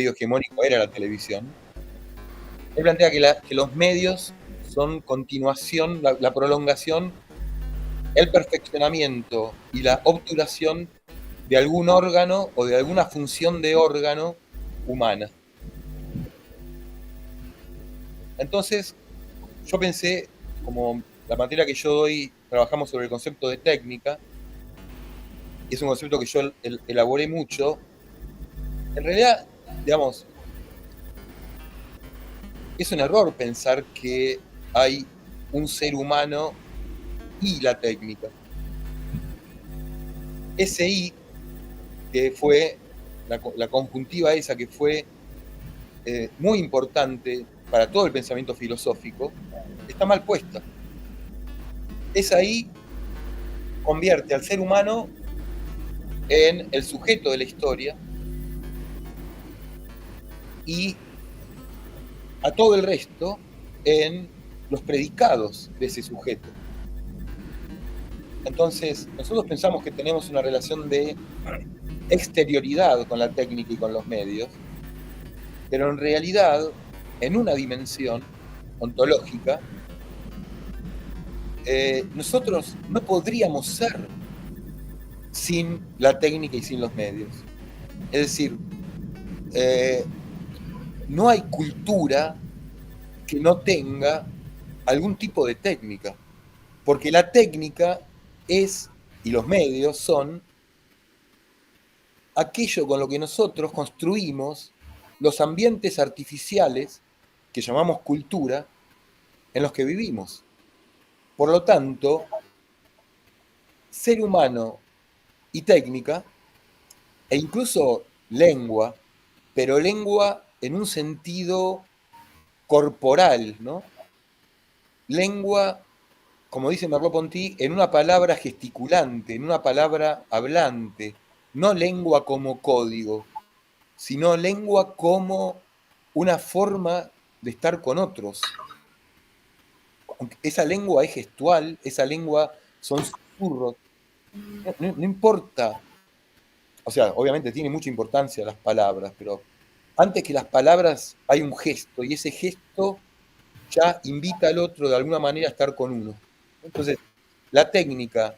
medio hegemónico era la televisión, él plantea que los medios son continuación, la prolongación, el perfeccionamiento y la obturación de algún órgano o de alguna función de órgano humana. Entonces, yo pensé, como la materia que yo doy, trabajamos sobre el concepto de técnica, y es un concepto que yo elaboré mucho, en realidad, digamos, es un error pensar que hay un ser humano y la técnica. Ese I, que fue la conjuntiva esa que fue muy importante para todo el pensamiento filosófico, está mal puesta. Esa I convierte al ser humano en el sujeto de la historia y a todo el resto en los predicados de ese sujeto. Entonces, nosotros pensamos que tenemos una relación de exterioridad con la técnica y con los medios, pero en realidad, en una dimensión ontológica, nosotros no podríamos ser sin la técnica y sin los medios. Es decir, eh, no hay cultura que no tenga algún tipo de técnica, porque la técnica es, y los medios son, aquello con lo que nosotros construimos los ambientes artificiales que llamamos cultura en los que vivimos. Por lo tanto, ser humano y técnica, e incluso lengua, pero lengua en un sentido corporal, ¿no? Lengua, como dice Merleau-Ponty, en una palabra gesticulante, en una palabra hablante, no lengua como código, sino lengua como una forma de estar con otros. Esa lengua es gestual, esa lengua son susurros, no importa, o sea, obviamente tiene mucha importancia las palabras, pero antes que las palabras hay un gesto, y ese gesto ya invita al otro de alguna manera a estar con uno. Entonces, la técnica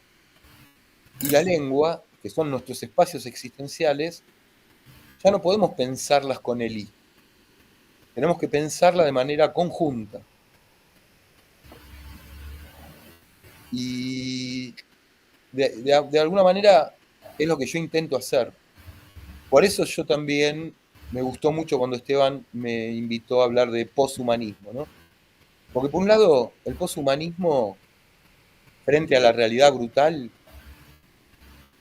y la lengua, que son nuestros espacios existenciales, ya no podemos pensarlas con el I. Tenemos que pensarla de manera conjunta. Y de alguna manera es lo que yo intento hacer. Por eso yo también me gustó mucho cuando Esteban me invitó a hablar de poshumanismo, ¿no? Porque por un lado, el poshumanismo frente a la realidad brutal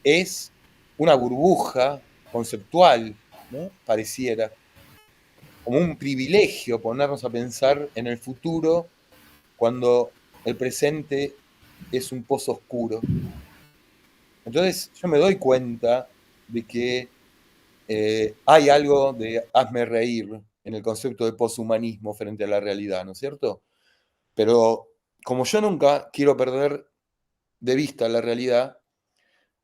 es una burbuja conceptual, ¿no? Pareciera, como un privilegio ponernos a pensar en el futuro cuando el presente es un pozo oscuro. Entonces yo me doy cuenta de que hay algo de hazme reír en el concepto de poshumanismo frente a la realidad, ¿no es cierto? Pero como yo nunca quiero perder de vista la realidad,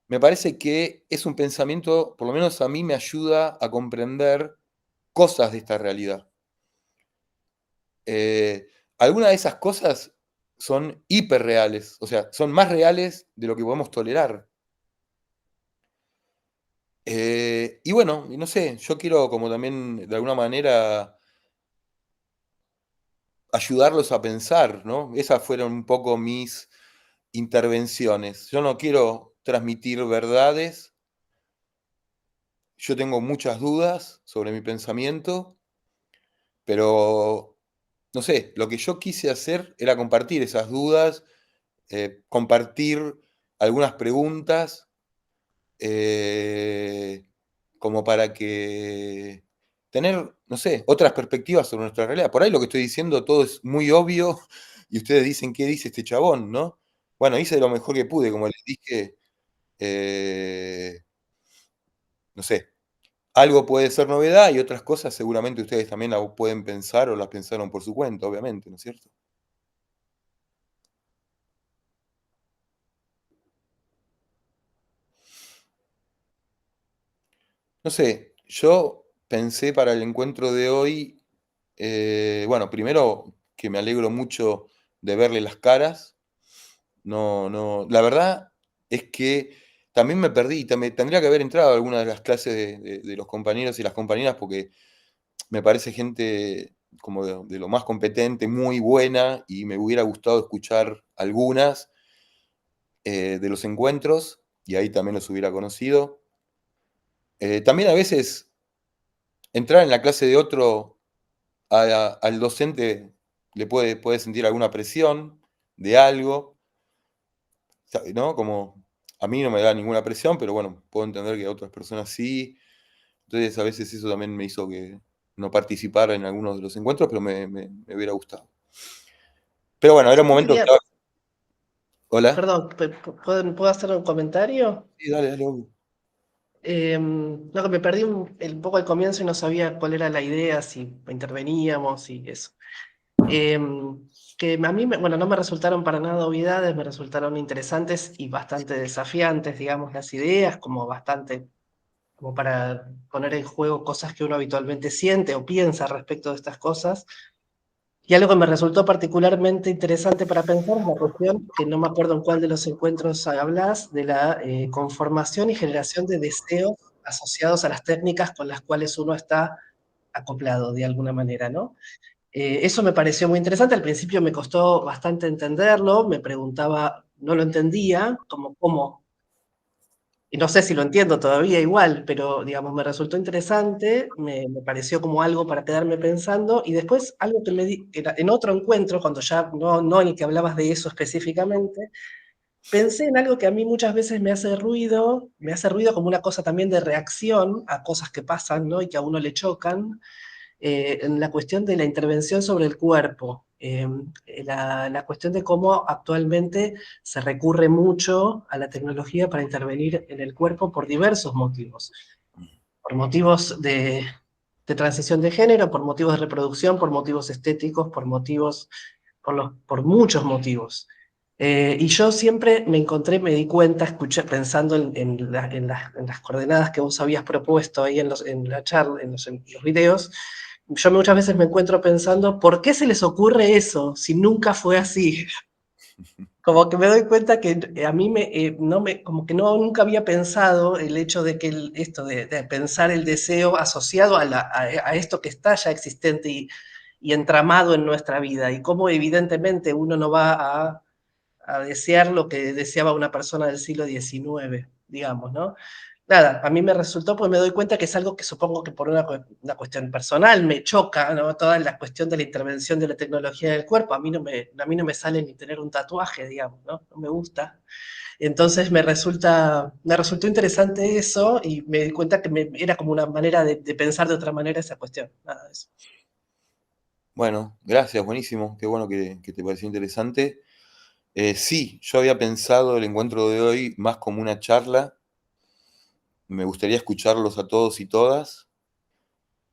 me parece que es un pensamiento, por lo menos a mí me ayuda a comprender cosas de esta realidad. Eh, Algunas de esas cosas son hiperreales, o sea, son más reales de lo que podemos tolerar. Y bueno, no sé, yo quiero como también de alguna manera ayudarlos a pensar, ¿no? Esas fueron un poco mis intervenciones. Yo no quiero transmitir verdades, yo tengo muchas dudas sobre mi pensamiento, pero no sé, lo que yo quise hacer era compartir esas dudas, compartir algunas preguntas, eh, como para que tener, no sé, otras perspectivas sobre nuestra realidad. Por ahí lo que estoy diciendo todo es muy obvio y ustedes dicen, ¿qué dice este chabón, no? Bueno, hice lo mejor que pude, como les dije, eh, no sé, algo puede ser novedad y otras cosas seguramente ustedes también la pueden pensar o las pensaron por su cuenta, obviamente, ¿no es cierto? No sé, yo pensé para el encuentro de hoy, bueno, primero que me alegro mucho de verle las caras. No, no, la verdad es que también me perdí, tendría que haber entrado a alguna de las clases de los compañeros y las compañeras porque me parece gente como de lo más competente, muy buena, y me hubiera gustado escuchar algunas de los encuentros, y ahí también los hubiera conocido. También a veces entrar en la clase de otro, al docente le puede sentir alguna presión de algo, ¿no? Como a mí no me da ninguna presión, pero bueno, puedo entender que a otras personas sí. Entonces a veces eso también me hizo que no participara en algunos de los encuentros, pero me hubiera gustado. Pero bueno, era un Yo te momento quería, clave. Hola. perdón, ¿puedo hacer un comentario? Sí, dale, dale, obvio. No, que me perdí un poco al comienzo y no sabía cuál era la idea, si interveníamos y eso. Que a mí, bueno, no me resultaron para nada obviedades, me resultaron interesantes y bastante desafiantes, digamos, las ideas, como bastante, como para poner en juego cosas que uno habitualmente siente o piensa respecto de estas cosas. Y algo que me resultó particularmente interesante para pensar es la cuestión, que no me acuerdo en cuál de los encuentros hablas, de la conformación y generación de deseos asociados a las técnicas con las cuales uno está acoplado de alguna manera, ¿no? Eso me pareció muy interesante, al principio me costó bastante entenderlo, me preguntaba, no lo entendía, como cómo, y no sé si lo entiendo todavía igual, pero digamos, me resultó interesante, me pareció como algo para quedarme pensando, y después algo que en otro encuentro, cuando ya no en el que hablabas de eso específicamente, pensé en algo que a mí muchas veces me hace ruido como una cosa también de reacción a cosas que pasan, ¿no? Y que a uno le chocan, en la cuestión de la intervención sobre el cuerpo, la cuestión de cómo actualmente se recurre mucho a la tecnología para intervenir en el cuerpo por diversos motivos, por motivos de transición de género, por motivos de reproducción, por motivos estéticos, por muchos motivos. Y yo siempre me encontré, me di cuenta, escuché, pensando en las coordenadas que vos habías propuesto ahí en la charla, en los videos, yo muchas veces me encuentro pensando, ¿por qué se les ocurre eso si nunca fue así? Como que me doy cuenta que a mí no me, como que no, nunca había pensado el hecho de que esto de pensar el deseo asociado a esto que está ya existente y entramado en nuestra vida, y cómo evidentemente uno no va a desear lo que deseaba una persona del siglo XIX, digamos, ¿no? Nada, a mí me resultó, pues me doy cuenta que es algo que supongo que por una cuestión personal me choca, ¿no? Toda la cuestión de la intervención de la tecnología del cuerpo. A mí no me sale ni tener un tatuaje, digamos, ¿no? No me gusta. Entonces me resultó interesante eso y me di cuenta que era como una manera de pensar de otra manera esa cuestión. Nada de eso. Bueno, gracias, buenísimo. Qué bueno que te pareció interesante. Sí, yo había pensado el encuentro de hoy más como una charla. Me gustaría escucharlos a todos y todas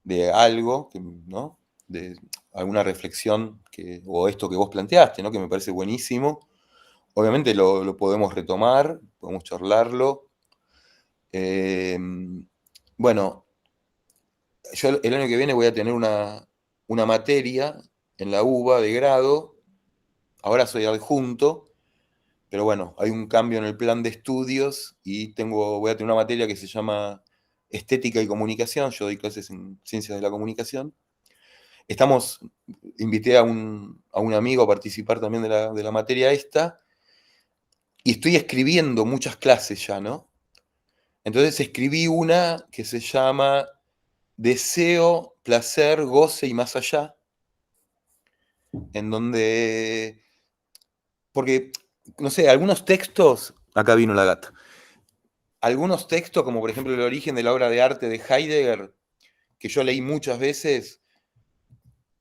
de algo, ¿no? De alguna reflexión o esto que vos planteaste, ¿no? Que me parece buenísimo. Obviamente lo podemos retomar, podemos charlarlo. Eh, bueno, yo el año que viene voy a tener una materia en la UBA de grado. Ahora soy adjunto, pero bueno, hay un cambio en el plan de estudios y voy a tener una materia que se llama Estética y Comunicación. Yo doy clases en Ciencias de la Comunicación. Estamos, invité a un amigo a participar también de la materia esta, y estoy escribiendo muchas clases ya, ¿no? Entonces escribí una que se llama Deseo, Placer, Goce y Más Allá, en donde, porque, no sé, algunos textos, acá vino la gata, algunos textos, como por ejemplo El origen de la obra de arte de Heidegger, que yo leí muchas veces,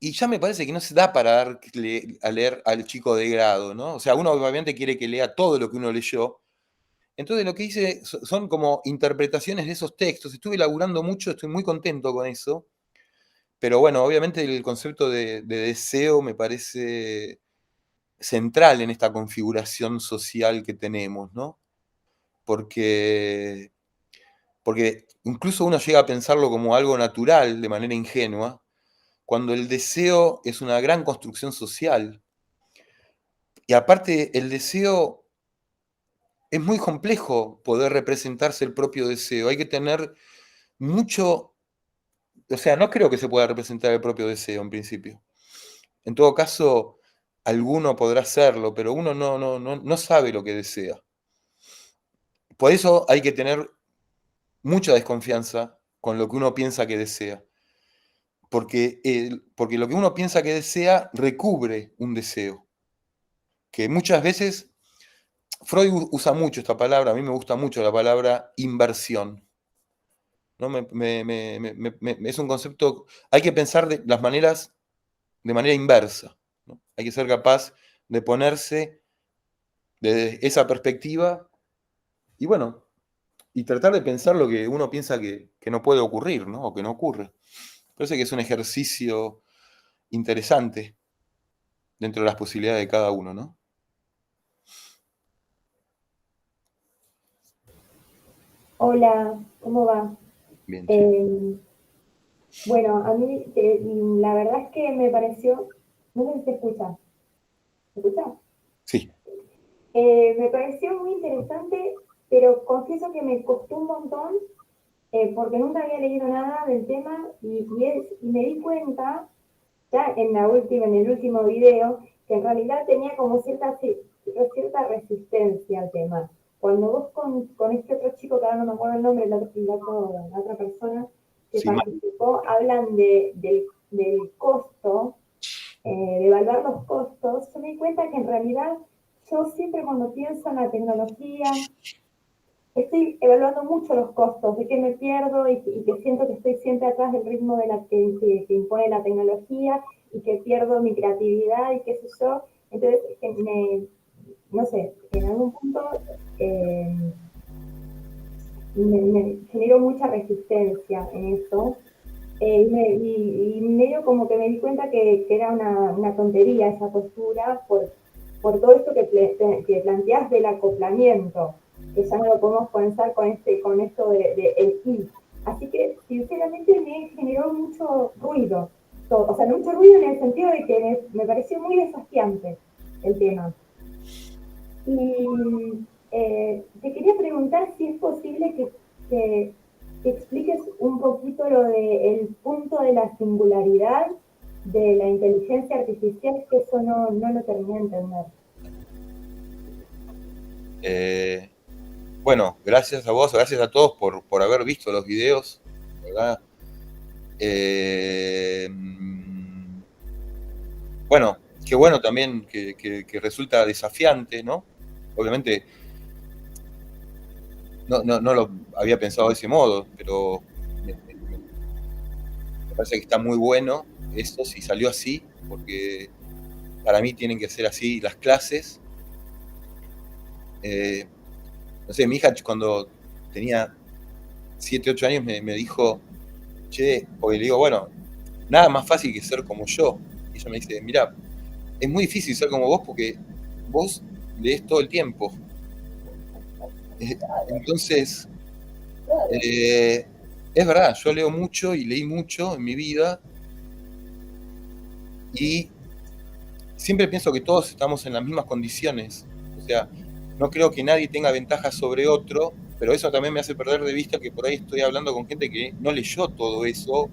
y ya me parece que no se da para a leer al chico de grado, ¿no? O sea, uno obviamente quiere que lea todo lo que uno leyó. Entonces lo que hice son como interpretaciones de esos textos. Estuve laburando mucho, estoy muy contento con eso. Pero bueno, obviamente el concepto de deseo me parece central en esta configuración social que tenemos, ¿no? Porque porque incluso uno llega a pensarlo como algo natural de manera ingenua, cuando el deseo es una gran construcción social. Y aparte, el deseo es muy complejo poder representarse el propio deseo. Hay que tener mucho, o sea, no creo que se pueda representar el propio deseo en principio. En todo caso, alguno podrá hacerlo, pero uno no sabe lo que desea. Por eso hay que tener mucha desconfianza con lo que uno piensa que desea. Porque lo que uno piensa que desea recubre un deseo. Que muchas veces, Freud usa mucho esta palabra, a mí me gusta mucho la palabra inversión. ¿No? Es un concepto, hay que pensar de las maneras de manera inversa. ¿No? Hay que ser capaz de ponerse desde esa perspectiva y bueno, y tratar de pensar lo que uno piensa que no puede ocurrir, ¿no? O que no ocurre. Parece que es un ejercicio interesante dentro de las posibilidades de cada uno, ¿no? Hola, ¿cómo va? Bien, che. Eh, bueno, a mí la verdad es que me pareció, no sé si se escucha, ¿se escucha? Sí, Me pareció muy interesante, pero confieso que me costó un montón porque nunca había leído nada del tema y me di cuenta ya en el último video, que en realidad tenía como cierta resistencia al tema. Cuando vos con este otro chico, que ahora no me acuerdo el nombre, la otra persona que sí, participó, hablan del costo, de evaluar los costos, yo me di cuenta que en realidad yo siempre cuando pienso en la tecnología, estoy evaluando mucho los costos, de qué me pierdo y que siento que estoy siempre atrás del ritmo de que impone la tecnología y que pierdo mi creatividad y qué sé yo. Entonces, no sé, en algún punto eh, me generó mucha resistencia en eso. Y medio como que me di cuenta que era una tontería esa postura por todo esto que planteas del acoplamiento, que ya no lo podemos pensar con esto de el y. Así que sinceramente me generó mucho ruido, todo. O sea, no mucho ruido en el sentido de que me pareció muy desafiante el tema. Y te quería preguntar si es posible que expliques un poquito lo del punto de la singularidad de la inteligencia artificial, que eso no lo terminé de entender. Eh, bueno, gracias a vos, gracias a todos por haber visto los videos, ¿verdad? Bueno, qué bueno también que resulta desafiante, ¿no? Obviamente no lo había pensado de ese modo, pero me parece que está muy bueno esto si salió así, porque para mí tienen que ser así las clases. Eh, no sé, mi hija cuando tenía 7, 8 años me dijo, che, porque le digo, bueno, nada más fácil que ser como yo. Y ella me dice, mira, es muy difícil ser como vos porque vos lees todo el tiempo. Entonces, es verdad, yo leo mucho y leí mucho en mi vida y siempre pienso que todos estamos en las mismas condiciones. O sea, no creo que nadie tenga ventaja sobre otro, pero eso también me hace perder de vista que por ahí estoy hablando con gente que no leyó todo eso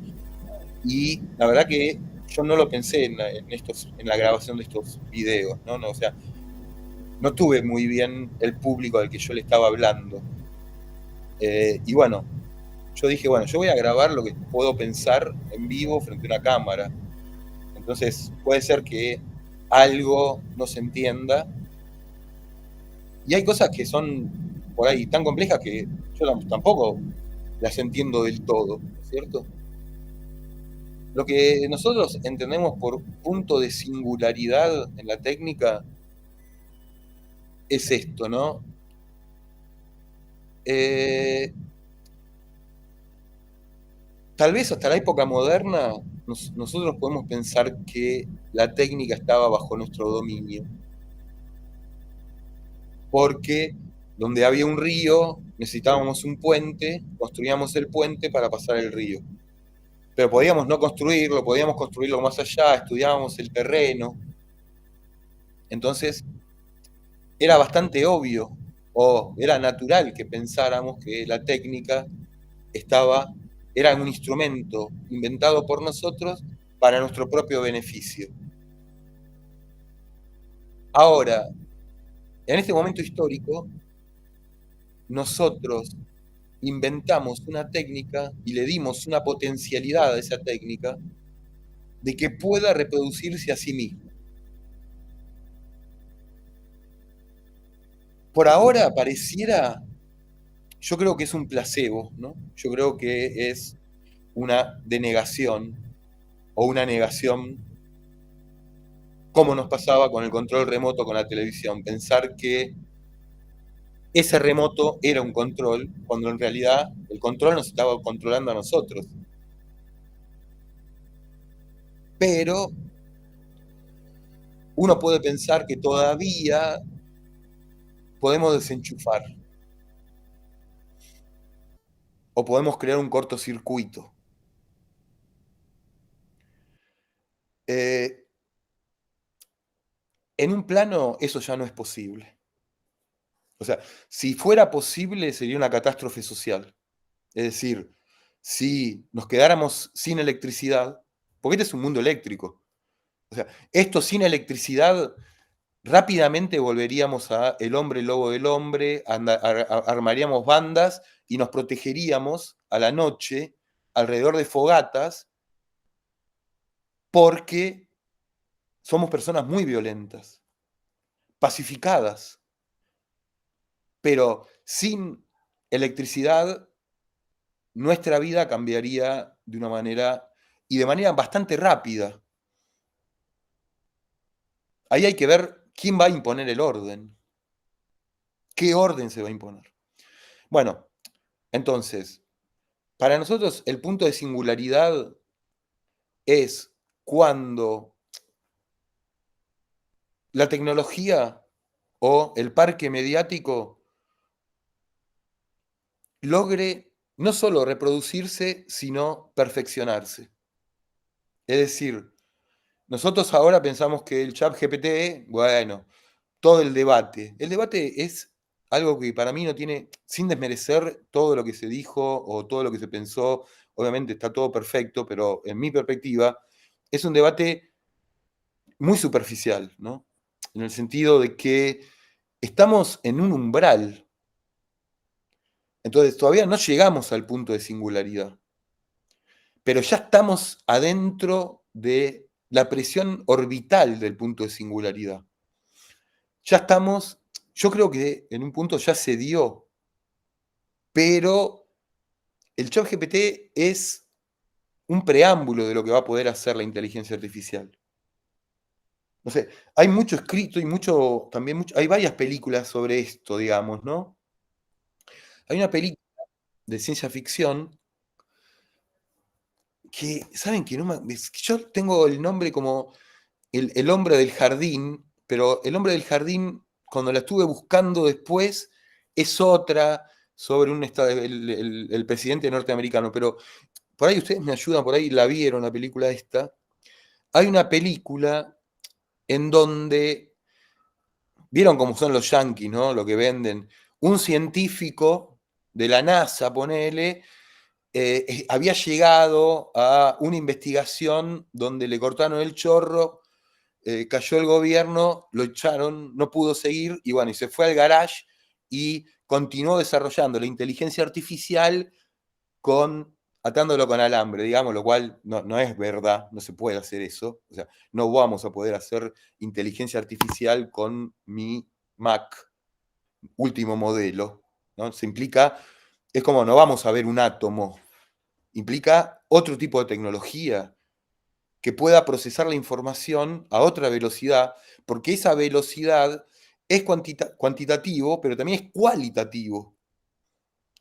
y la verdad que yo no lo pensé en la grabación de estos videos, ¿no? O sea, no tuve muy bien el público al que yo le estaba hablando. Y bueno, yo dije, bueno, yo voy a grabar lo que puedo pensar en vivo frente a una cámara. Entonces puede ser que algo no se entienda. Y hay cosas que son por ahí tan complejas que yo tampoco las entiendo del todo, ¿cierto? Lo que nosotros entendemos por punto de singularidad en la técnica es esto, ¿no? Eh, Tal vez hasta la época moderna nosotros podemos pensar que la técnica estaba bajo nuestro dominio, porque donde había un río necesitábamos un puente, construíamos el puente para pasar el río. Pero podíamos no construirlo, podíamos construirlo más allá, estudiábamos el terreno. Entonces, era bastante obvio, o era natural que pensáramos que la técnica era un instrumento inventado por nosotros para nuestro propio beneficio. Ahora, en este momento histórico, nosotros inventamos una técnica y le dimos una potencialidad a esa técnica de que pueda reproducirse a sí misma. Por ahora pareciera, yo creo que es un placebo, ¿no? Yo creo que es una denegación o una negación, como nos pasaba con el control remoto con la televisión, pensar que ese remoto era un control, cuando en realidad el control nos estaba controlando a nosotros. Pero uno puede pensar que todavía podemos desenchufar o podemos crear un cortocircuito. En un plano eso ya no es posible. O sea, si fuera posible sería una catástrofe social. Es decir, si nos quedáramos sin electricidad, porque este es un mundo eléctrico. O sea, esto sin electricidad, rápidamente volveríamos a el hombre lobo del hombre, armaríamos bandas y nos protegeríamos a la noche alrededor de fogatas porque somos personas muy violentas, pacificadas, pero sin electricidad nuestra vida cambiaría de una manera y de manera bastante rápida. Ahí hay que ver quién va a imponer el orden. ¿Qué orden se va a imponer? Bueno, entonces, para nosotros el punto de singularidad es cuando la tecnología o el parque mediático logre no solo reproducirse, sino perfeccionarse. Es decir, nosotros ahora pensamos que el ChatGPT, bueno, todo el debate. El debate es algo que para mí no tiene, sin desmerecer todo lo que se dijo o todo lo que se pensó, obviamente está todo perfecto, pero en mi perspectiva es un debate muy superficial, ¿no? En el sentido de que estamos en un umbral. Entonces todavía no llegamos al punto de singularidad, pero ya estamos adentro de la presión orbital del punto de singularidad. Ya estamos, yo creo que en un punto ya se dio, pero el ChatGPT es un preámbulo de lo que va a poder hacer la inteligencia artificial. No sé, hay mucho escrito y hay varias películas sobre esto, digamos, ¿no? Hay una película de ciencia ficción que, ¿saben qué? Yo tengo el nombre como el hombre del jardín, pero el hombre del jardín, cuando la estuve buscando después, es otra sobre el presidente norteamericano, pero por ahí ustedes me ayudan, por ahí la vieron la película esta. Hay una película en donde, vieron cómo son los yanquis, ¿no? Lo que venden. Un científico de la NASA, ponele, había llegado a una investigación donde le cortaron el chorro, cayó el gobierno, lo echaron, no pudo seguir, y bueno, y se fue al garage y continuó desarrollando la inteligencia artificial atándolo con alambre, digamos, lo cual no es verdad, no se puede hacer eso. O sea, no vamos a poder hacer inteligencia artificial con mi Mac último modelo, ¿no? Es como no vamos a ver un átomo, implica otro tipo de tecnología que pueda procesar la información a otra velocidad, porque esa velocidad es cuantitativo, pero también es cualitativo.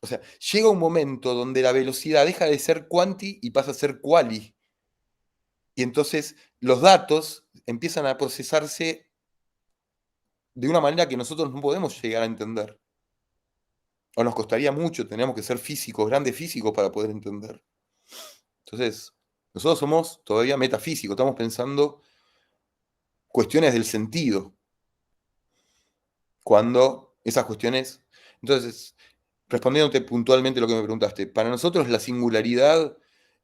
O sea, llega un momento donde la velocidad deja de ser quanti y pasa a ser quali. Y entonces los datos empiezan a procesarse de una manera que nosotros no podemos llegar a entender. o nos costaría mucho, tendríamos que ser físicos, grandes físicos para poder entender. Entonces, nosotros somos todavía metafísicos, estamos pensando cuestiones del sentido, cuando esas cuestiones... Entonces, respondiéndote puntualmente lo que me preguntaste, para nosotros la singularidad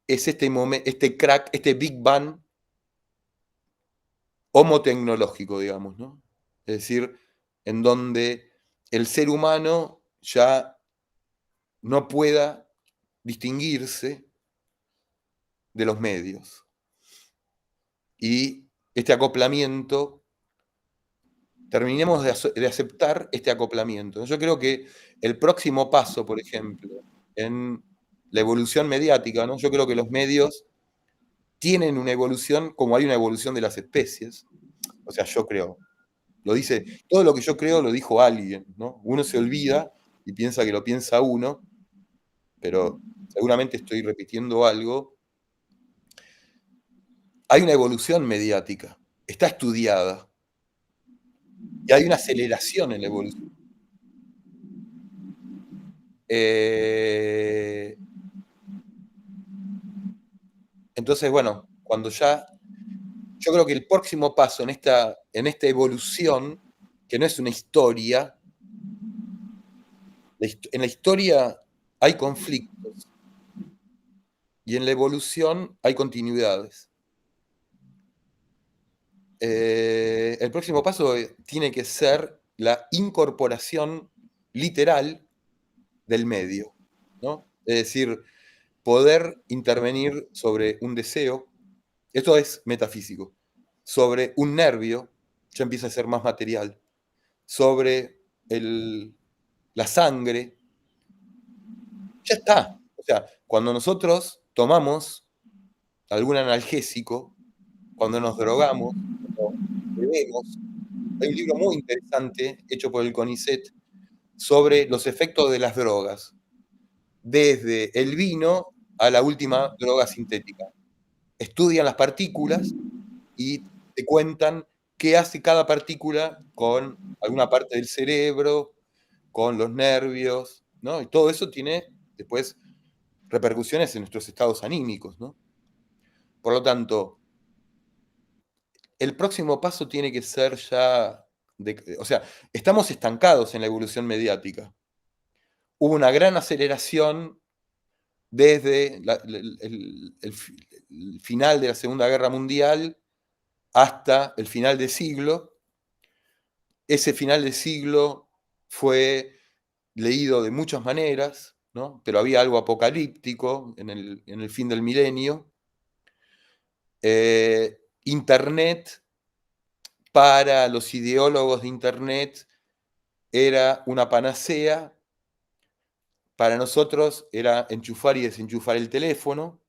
es este crack, este Big Bang homotecnológico, digamos, ¿no? Es decir, en donde el ser humano ya no pueda distinguirse de los medios. Y este acoplamiento, terminemos de aceptar este acoplamiento. Yo creo que el próximo paso, por ejemplo, en la evolución mediática, ¿no? Yo creo que los medios tienen una evolución como hay una evolución de las especies. O sea, yo creo. Todo lo que yo creo lo dijo alguien, ¿no? Uno se olvida y piensa que lo piensa uno, pero seguramente estoy repitiendo algo. Hay una evolución mediática, está estudiada, y hay una aceleración en la evolución. Entonces, bueno, yo creo que el próximo paso en esta evolución, que no es una historia, en la historia hay conflictos, y en la evolución hay continuidades. El próximo paso tiene que ser la incorporación literal del medio, ¿no? Es decir, poder intervenir sobre un deseo, esto es metafísico, sobre un nervio, ya empieza a ser más material, sobre la sangre, ya está. O sea, cuando nosotros tomamos algún analgésico, cuando nos drogamos, cuando bebemos, hay un libro muy interesante hecho por el CONICET sobre los efectos de las drogas, desde el vino a la última droga sintética. Estudian las partículas y te cuentan qué hace cada partícula con alguna parte del cerebro, con los nervios, ¿no? Y todo eso tiene después repercusiones en nuestros estados anímicos, ¿no? Por lo tanto, el próximo paso tiene que ser ya... o sea, estamos estancados en la evolución mediática. Hubo una gran aceleración desde el final de la Segunda Guerra Mundial hasta el final del siglo. Ese final del siglo fue leído de muchas maneras, ¿no? Pero había algo apocalíptico en el fin del milenio. Internet, para los ideólogos de Internet, era una panacea. Para nosotros era enchufar y desenchufar el teléfono.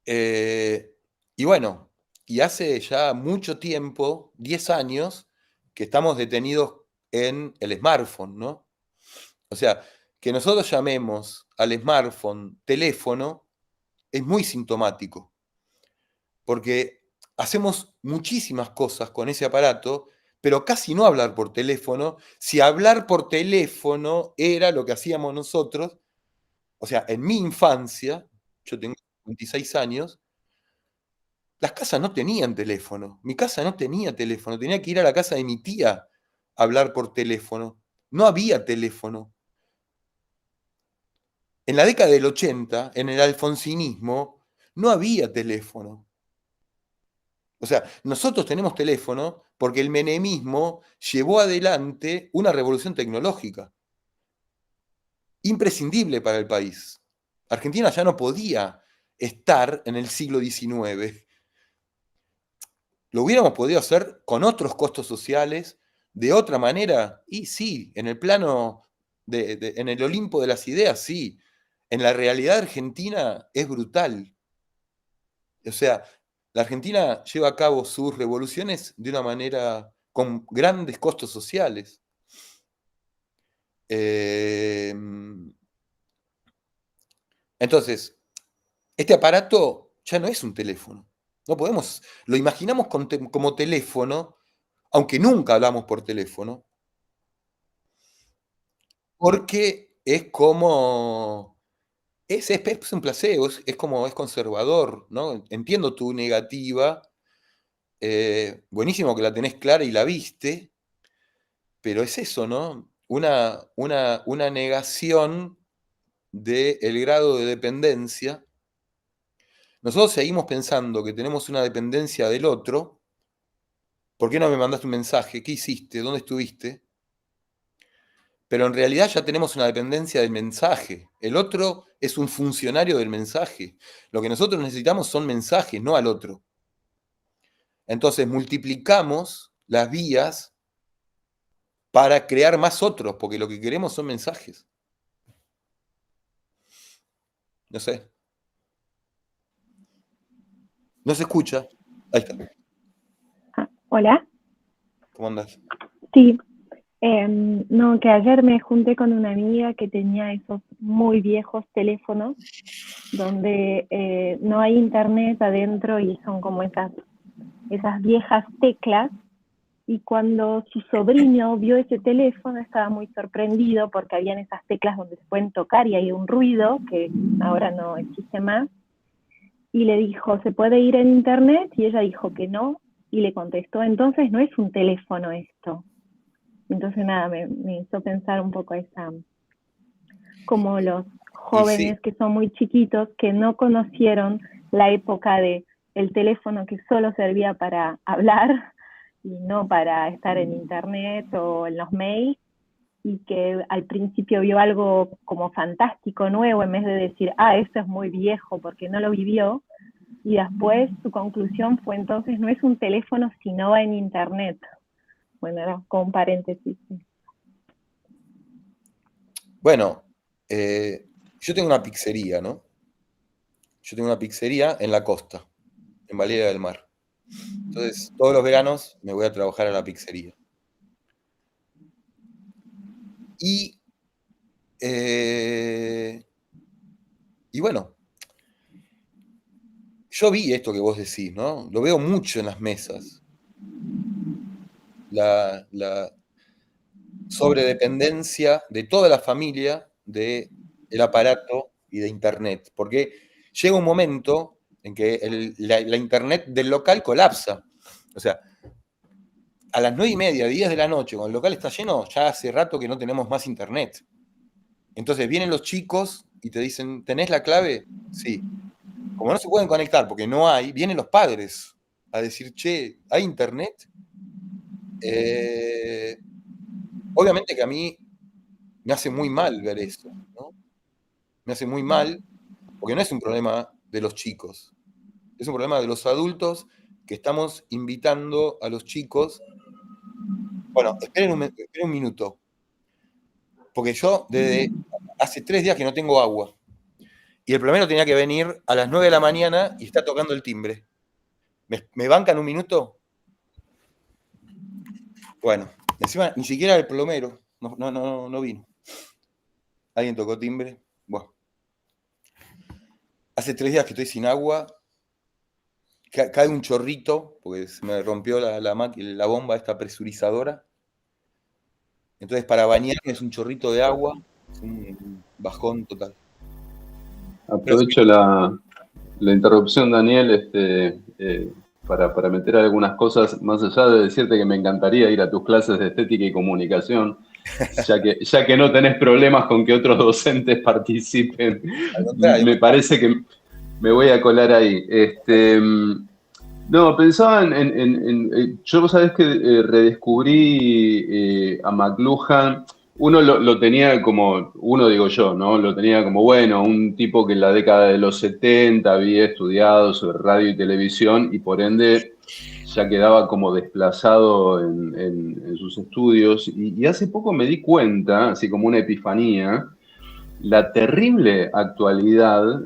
Y bueno, y hace ya mucho tiempo, 10 años, que estamos detenidos en el smartphone, ¿no? O sea, que nosotros llamemos al smartphone teléfono es muy sintomático, porque hacemos muchísimas cosas con ese aparato, pero casi no hablar por teléfono. Si hablar por teléfono era lo que hacíamos nosotros, o sea, en mi infancia, yo tengo 26 años, las casas no tenían teléfono. Mi casa no tenía teléfono. Tenía que ir a la casa de mi tía a hablar por teléfono. No había teléfono. En la década del 80, en el alfonsinismo, no había teléfono. O sea, nosotros tenemos teléfono porque el menemismo llevó adelante una revolución tecnológica imprescindible para el país. Argentina ya no podía estar en el siglo XIX. ¿Lo hubiéramos podido hacer con otros costos sociales, de otra manera? Y sí, en el plano, en el Olimpo de las ideas, sí. En la realidad argentina es brutal. O sea, la Argentina lleva a cabo sus revoluciones de una manera con grandes costos sociales. Entonces, este aparato ya no es un teléfono. No podemos, lo imaginamos como teléfono, aunque nunca hablamos por teléfono. Porque es como... Es un placebo, es como es conservador, ¿no? Entiendo tu negativa, buenísimo que la tenés clara y la viste, pero es eso, ¿no? Una negación del grado de dependencia. Nosotros seguimos pensando que tenemos una dependencia del otro. ¿Por qué no me mandaste un mensaje? ¿Qué hiciste? ¿Dónde estuviste? Pero en realidad ya tenemos una dependencia del mensaje. El otro es un funcionario del mensaje. Lo que nosotros necesitamos son mensajes, no al otro. Entonces multiplicamos las vías para crear más otros, porque lo que queremos son mensajes. No sé. No se escucha. Ahí está. Hola. ¿Cómo andás? Sí. No, que ayer me junté con una amiga que tenía esos muy viejos teléfonos donde no hay internet adentro y son como esas viejas teclas. Y cuando su sobrino vio ese teléfono estaba muy sorprendido porque habían esas teclas donde se pueden tocar y hay un ruido que ahora no existe más. Y le dijo, ¿se puede ir en internet? Y ella dijo que no. Y le contestó, entonces no es un teléfono esto. Entonces nada, me hizo pensar un poco como los jóvenes que son muy chiquitos, que no conocieron la época de el teléfono que solo servía para hablar y no para estar en internet o en los mails, y que al principio vio algo como fantástico, nuevo, en vez de decir, esto es muy viejo porque no lo vivió, y después su conclusión fue entonces no es un teléfono sino en internet. Bueno, era con un paréntesis. Bueno, yo tengo una pizzería, ¿no? Yo tengo una pizzería en la costa, en Valera del Mar. Entonces, todos los veranos me voy a trabajar a la pizzería. Y bueno, yo vi esto que vos decís, ¿no? Lo veo mucho en las mesas. La sobredependencia de toda la familia del aparato y de Internet. Porque llega un momento en que la Internet del local colapsa. O sea, a las 9:30, 10 de la noche, cuando el local está lleno, ya hace rato que no tenemos más Internet. Entonces vienen los chicos y te dicen, ¿tenés la clave? Sí. Como no se pueden conectar porque no hay, vienen los padres a decir, che, ¿hay Internet? Obviamente que a mí me hace muy mal ver eso, ¿no? Me hace muy mal, porque no es un problema de los chicos, es un problema de los adultos que estamos invitando a los chicos. Bueno, esperen un minuto, porque yo desde hace 3 días que no tengo agua, y el plomero tenía que venir a las 9 de la mañana y está tocando el timbre. ¿Me bancan un minuto? Bueno, encima ni siquiera el plomero, no vino. ¿Alguien tocó timbre? Bueno. Hace 3 días que estoy sin agua, cae un chorrito, porque se me rompió la bomba esta presurizadora. Entonces para bañarme es un chorrito de agua, es un bajón total. Aprovecho la interrupción, Daniel, para meter algunas cosas, más allá de decirte que me encantaría ir a tus clases de estética y comunicación, ya que no tenés problemas con que otros docentes participen. Me parece que me voy a colar ahí. No, pensaba yo, vos sabés que redescubrí a McLuhan. Uno lo tenía como, digo yo, ¿no? Lo tenía como, bueno, un tipo que en la década de los 70 había estudiado sobre radio y televisión y por ende ya quedaba como desplazado en sus estudios. Y hace poco me di cuenta, así como una epifanía, la terrible actualidad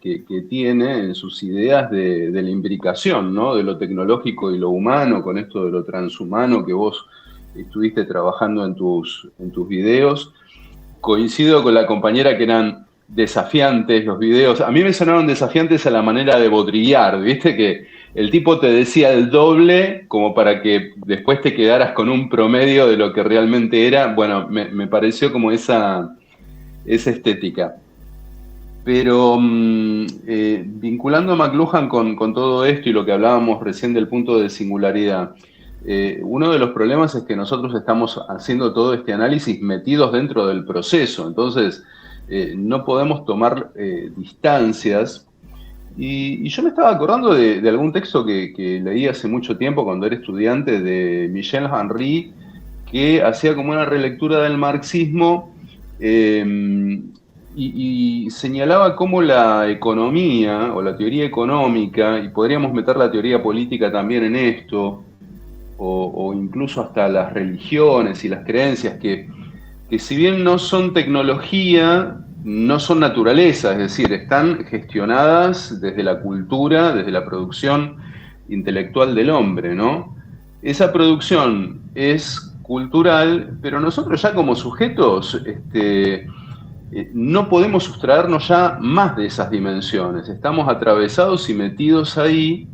que tiene en sus ideas de la imbricación, ¿no? De lo tecnológico y lo humano, con esto de lo transhumano que vos estuviste trabajando en tus videos. Coincido con la compañera que eran desafiantes los videos. A mí me sonaron desafiantes a la manera de Baudrillard, ¿viste? Que el tipo te decía el doble como para que después te quedaras con un promedio de lo que realmente era. Bueno, me pareció como esa estética. Pero vinculando a McLuhan con todo esto y lo que hablábamos recién del punto de singularidad, uno de los problemas es que nosotros estamos haciendo todo este análisis metidos dentro del proceso, entonces no podemos tomar distancias. Y yo me estaba acordando de algún texto que leí hace mucho tiempo cuando era estudiante de Michel Henry, que hacía como una relectura del marxismo y señalaba cómo la economía o la teoría económica, y podríamos meter la teoría política también en esto, o incluso hasta las religiones y las creencias, que si bien no son tecnología, no son naturaleza, es decir, están gestionadas desde la cultura, desde la producción intelectual del hombre, ¿no? Esa producción es cultural, pero nosotros ya como sujetos no podemos sustraernos ya más de esas dimensiones. Estamos atravesados y metidos ahí.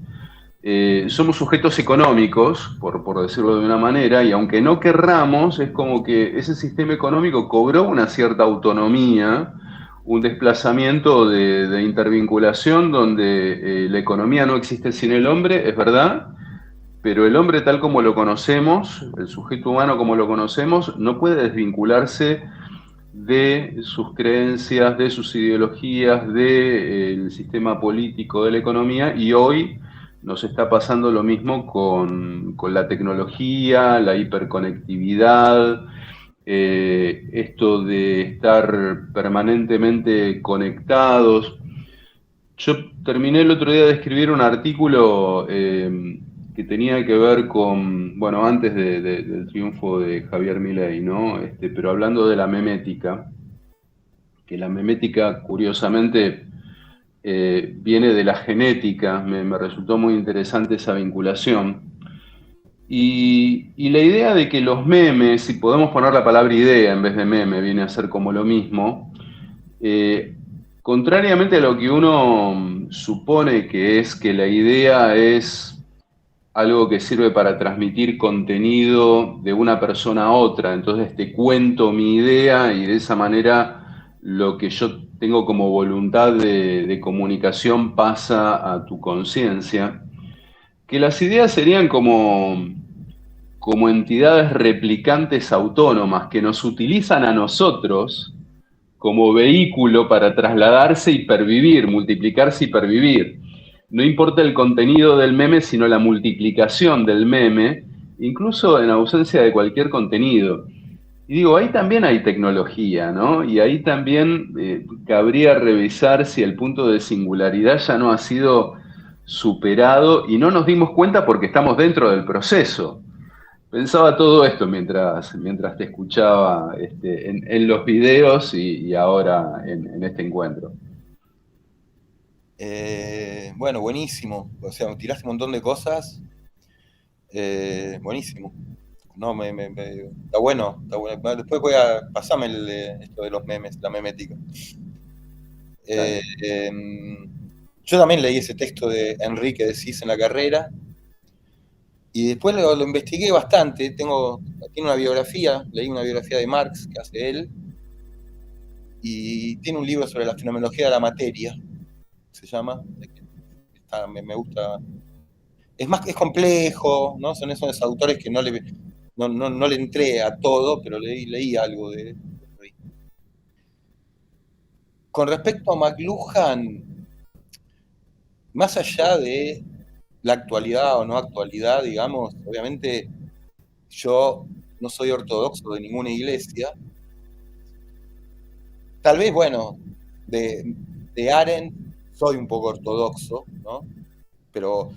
Somos sujetos económicos, por decirlo de una manera, y aunque no querramos, es como que ese sistema económico cobró una cierta autonomía, un desplazamiento de intervinculación donde la economía no existe sin el hombre, es verdad, pero el hombre tal como lo conocemos, el sujeto humano como lo conocemos, no puede desvincularse de sus creencias, de sus ideologías, del sistema político, de la economía, y hoy nos está pasando lo mismo con la tecnología, la hiperconectividad, esto de estar permanentemente conectados. Yo terminé el otro día de escribir un artículo que tenía que ver con, bueno, antes del triunfo de Javier Milei, ¿no? Pero hablando de la memética, que la memética, curiosamente, viene de la genética, me resultó muy interesante esa vinculación. Y la idea de que los memes, si podemos poner la palabra idea en vez de meme, viene a ser como lo mismo, contrariamente a lo que uno supone que es que la idea es algo que sirve para transmitir contenido de una persona a otra, entonces te cuento mi idea y de esa manera lo que yo tengo como voluntad de comunicación pasa a tu conciencia, que las ideas serían como entidades replicantes autónomas que nos utilizan a nosotros como vehículo para trasladarse y pervivir, multiplicarse y pervivir. No importa el contenido del meme, sino la multiplicación del meme, incluso en ausencia de cualquier contenido. Y digo, ahí también hay tecnología, ¿no? Y ahí también cabría revisar si el punto de singularidad ya no ha sido superado y no nos dimos cuenta porque estamos dentro del proceso. Pensaba todo esto mientras te escuchaba en los videos y ahora en este encuentro. Bueno, buenísimo. O sea, me tiraste un montón de cosas. Buenísimo. No, está bueno, está bueno. Después voy a pasarme esto de los memes, la memética. Yo también leí ese texto de Enrique decís en la carrera. Y después lo investigué bastante. Tiene una biografía, leí una biografía de Marx que hace él. Y tiene un libro sobre la fenomenología de la materia, se llama. Me gusta. Es complejo, ¿no? Son esos autores que no le entré a todo, pero leí algo de. Con respecto a McLuhan, más allá de la actualidad o no actualidad, digamos, obviamente yo no soy ortodoxo de ninguna iglesia. Tal vez, bueno, de Arendt soy un poco ortodoxo, ¿no? Pero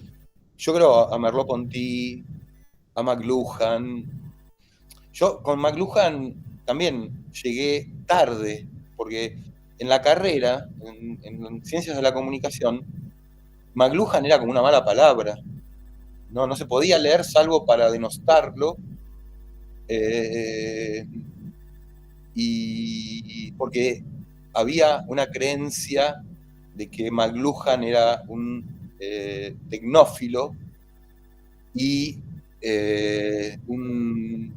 yo creo a Merleau-Ponty, a McLuhan. Yo con McLuhan también llegué tarde, porque en la carrera, en Ciencias de la Comunicación, McLuhan era como una mala palabra. No se podía leer salvo para denostarlo. Y porque había una creencia de que McLuhan era un tecnófilo y un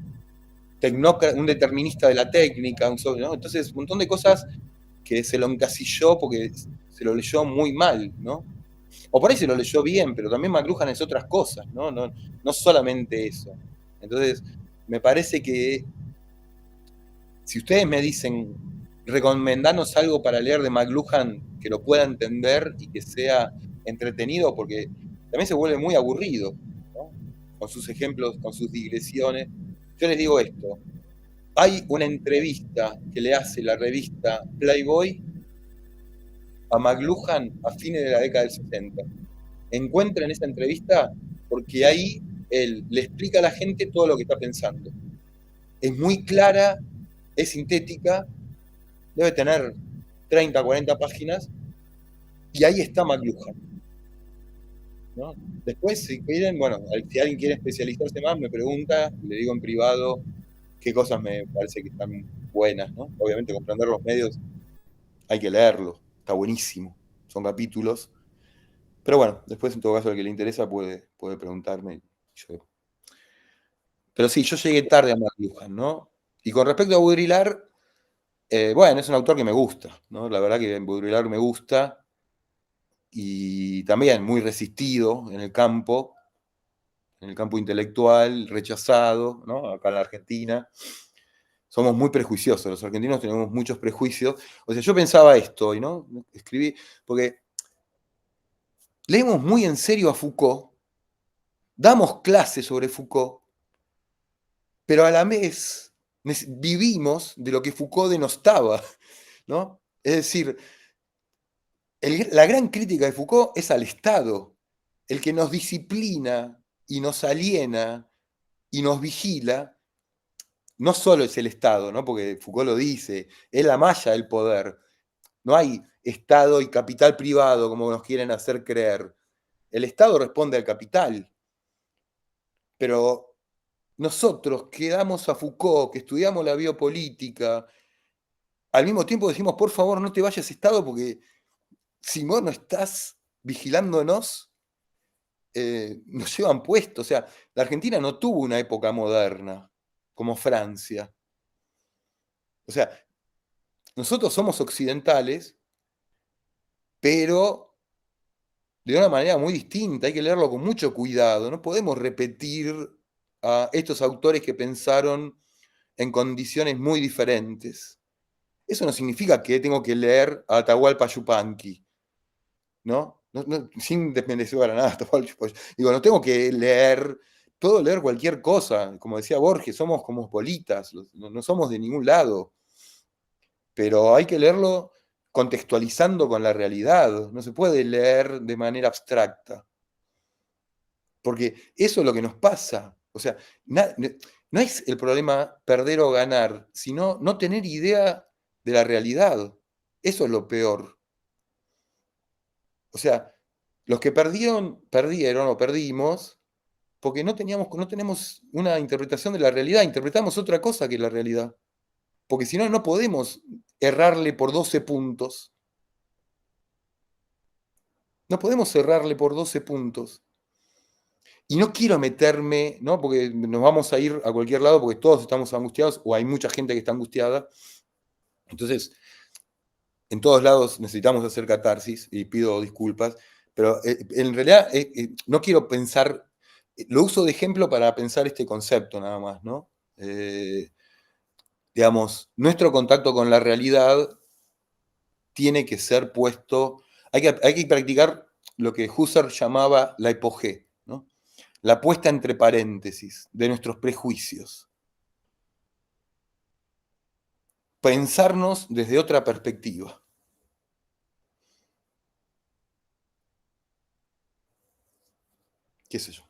determinista de la técnica, ¿no? Entonces un montón de cosas que se lo encasilló porque se lo leyó muy mal, ¿no? O por ahí se lo leyó bien, pero también McLuhan es otras cosas, ¿no? No solamente eso. Entonces, me parece que si ustedes me dicen, recomendanos algo para leer de McLuhan que lo pueda entender y que sea entretenido, porque también se vuelve muy aburrido, ¿no? Con sus ejemplos, con sus digresiones. Yo les digo esto, hay una entrevista que le hace la revista Playboy a McLuhan a fines de la década del 60. Encuentren esa entrevista porque ahí él le explica a la gente todo lo que está pensando. Es muy clara, es sintética, debe tener 30, 40 páginas, y ahí está McLuhan, ¿no? Después, si quieren, bueno, si alguien quiere especializarse más, me pregunta, le digo en privado qué cosas me parece que están buenas, ¿no? Obviamente, comprender los medios hay que leerlo, está buenísimo, son capítulos. Pero bueno, después en todo caso al que le interesa puede preguntarme. Pero sí, yo llegué tarde a McLuhan, ¿no? Y con respecto a Baudrillard, bueno, es un autor que me gusta, ¿no? La verdad que Baudrillard me gusta y también muy resistido en el campo intelectual, rechazado, ¿no? Acá en la Argentina. Somos muy prejuiciosos, los argentinos tenemos muchos prejuicios. O sea, yo pensaba esto, ¿no? Escribí, porque leemos muy en serio a Foucault, damos clases sobre Foucault, pero a la vez vivimos de lo que Foucault denostaba, ¿no? Es decir, la gran crítica de Foucault es al Estado, el que nos disciplina y nos aliena y nos vigila. No solo es el Estado, ¿no? Porque Foucault lo dice, es la malla del poder. No hay Estado y capital privado como nos quieren hacer creer. El Estado responde al capital. Pero nosotros que damos a Foucault, que estudiamos la biopolítica, al mismo tiempo decimos, por favor, no te vayas Estado, porque si vos no estás vigilándonos, nos llevan puestos. O sea, la Argentina no tuvo una época moderna como Francia. O sea, nosotros somos occidentales, pero de una manera muy distinta, hay que leerlo con mucho cuidado. No podemos repetir a estos autores que pensaron en condiciones muy diferentes. Eso no significa que tengo que leer a Atahualpa Yupanqui, ¿no? Sin desmerecer para nada. Digo, no tengo que leer, puedo leer cualquier cosa. Como decía Borges, somos cosmopolitas, no somos de ningún lado. Pero hay que leerlo contextualizando con la realidad. No se puede leer de manera abstracta. Porque eso es lo que nos pasa. O sea, no es el problema perder o ganar, sino no tener idea de la realidad. Eso es lo peor. O sea, los que perdieron o perdimos porque no tenemos una interpretación de la realidad, interpretamos otra cosa que la realidad. Porque si no, no podemos errarle por 12 puntos. No podemos errarle por 12 puntos. Y no quiero meterme, ¿no? Porque nos vamos a ir a cualquier lado porque todos estamos angustiados o hay mucha gente que está angustiada. Entonces, en todos lados necesitamos hacer catarsis y pido disculpas, pero en realidad no quiero pensar, lo uso de ejemplo para pensar este concepto nada más, ¿no? Digamos, nuestro contacto con la realidad tiene que ser puesto, hay que practicar lo que Husserl llamaba la hipogé, ¿no? La puesta entre paréntesis de nuestros prejuicios. Pensarnos desde otra perspectiva. ¿Qué sé yo?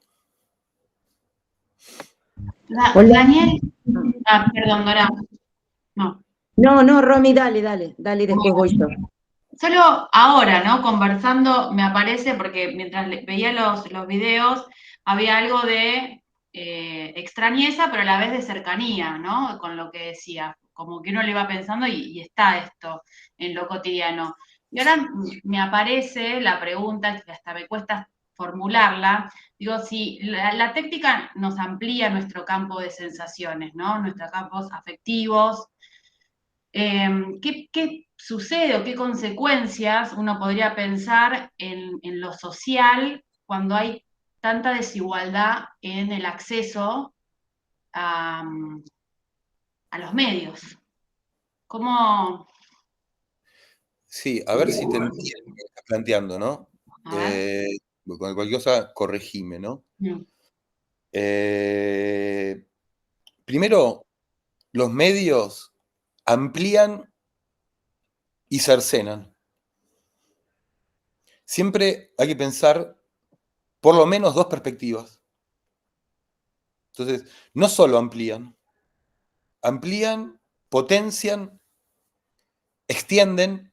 Hola. Daniel, perdón, Dora. No. No, Romy, dale, después voy yo. Solo ahora, ¿no? Conversando, me aparece, porque mientras veía los videos, había algo de extrañeza, pero a la vez de cercanía, ¿no? Con lo que decía, como que uno le iba pensando y está esto en lo cotidiano. Y ahora me aparece la pregunta, que hasta me cuesta formularla, digo, si la técnica nos amplía nuestro campo de sensaciones, ¿no? Nuestros campos afectivos, ¿qué sucede o qué consecuencias uno podría pensar en lo social cuando hay tanta desigualdad en el acceso a los medios? ¿Cómo? Sí, a ver si te entiendo lo que estás planteando, ¿no? A ver. Con cualquier cosa, corregime, ¿no? Mm. Primero, los medios amplían y cercenan. Siempre hay que pensar por lo menos dos perspectivas. Entonces, no solo amplían, potencian, extienden,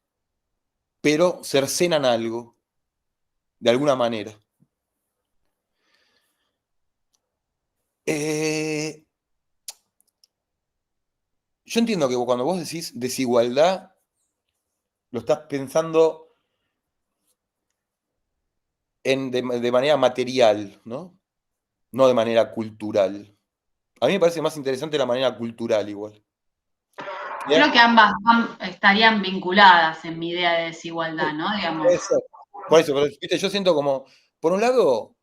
pero cercenan algo, de alguna manera. Yo entiendo que cuando vos decís desigualdad, lo estás pensando de manera material, ¿no? No de manera cultural. A mí me parece más interesante la manera cultural igual. Creo que ambas estarían vinculadas en mi idea de desigualdad, ¿no? Digamos. Por eso, pero, ¿viste? Yo siento como, por un lado,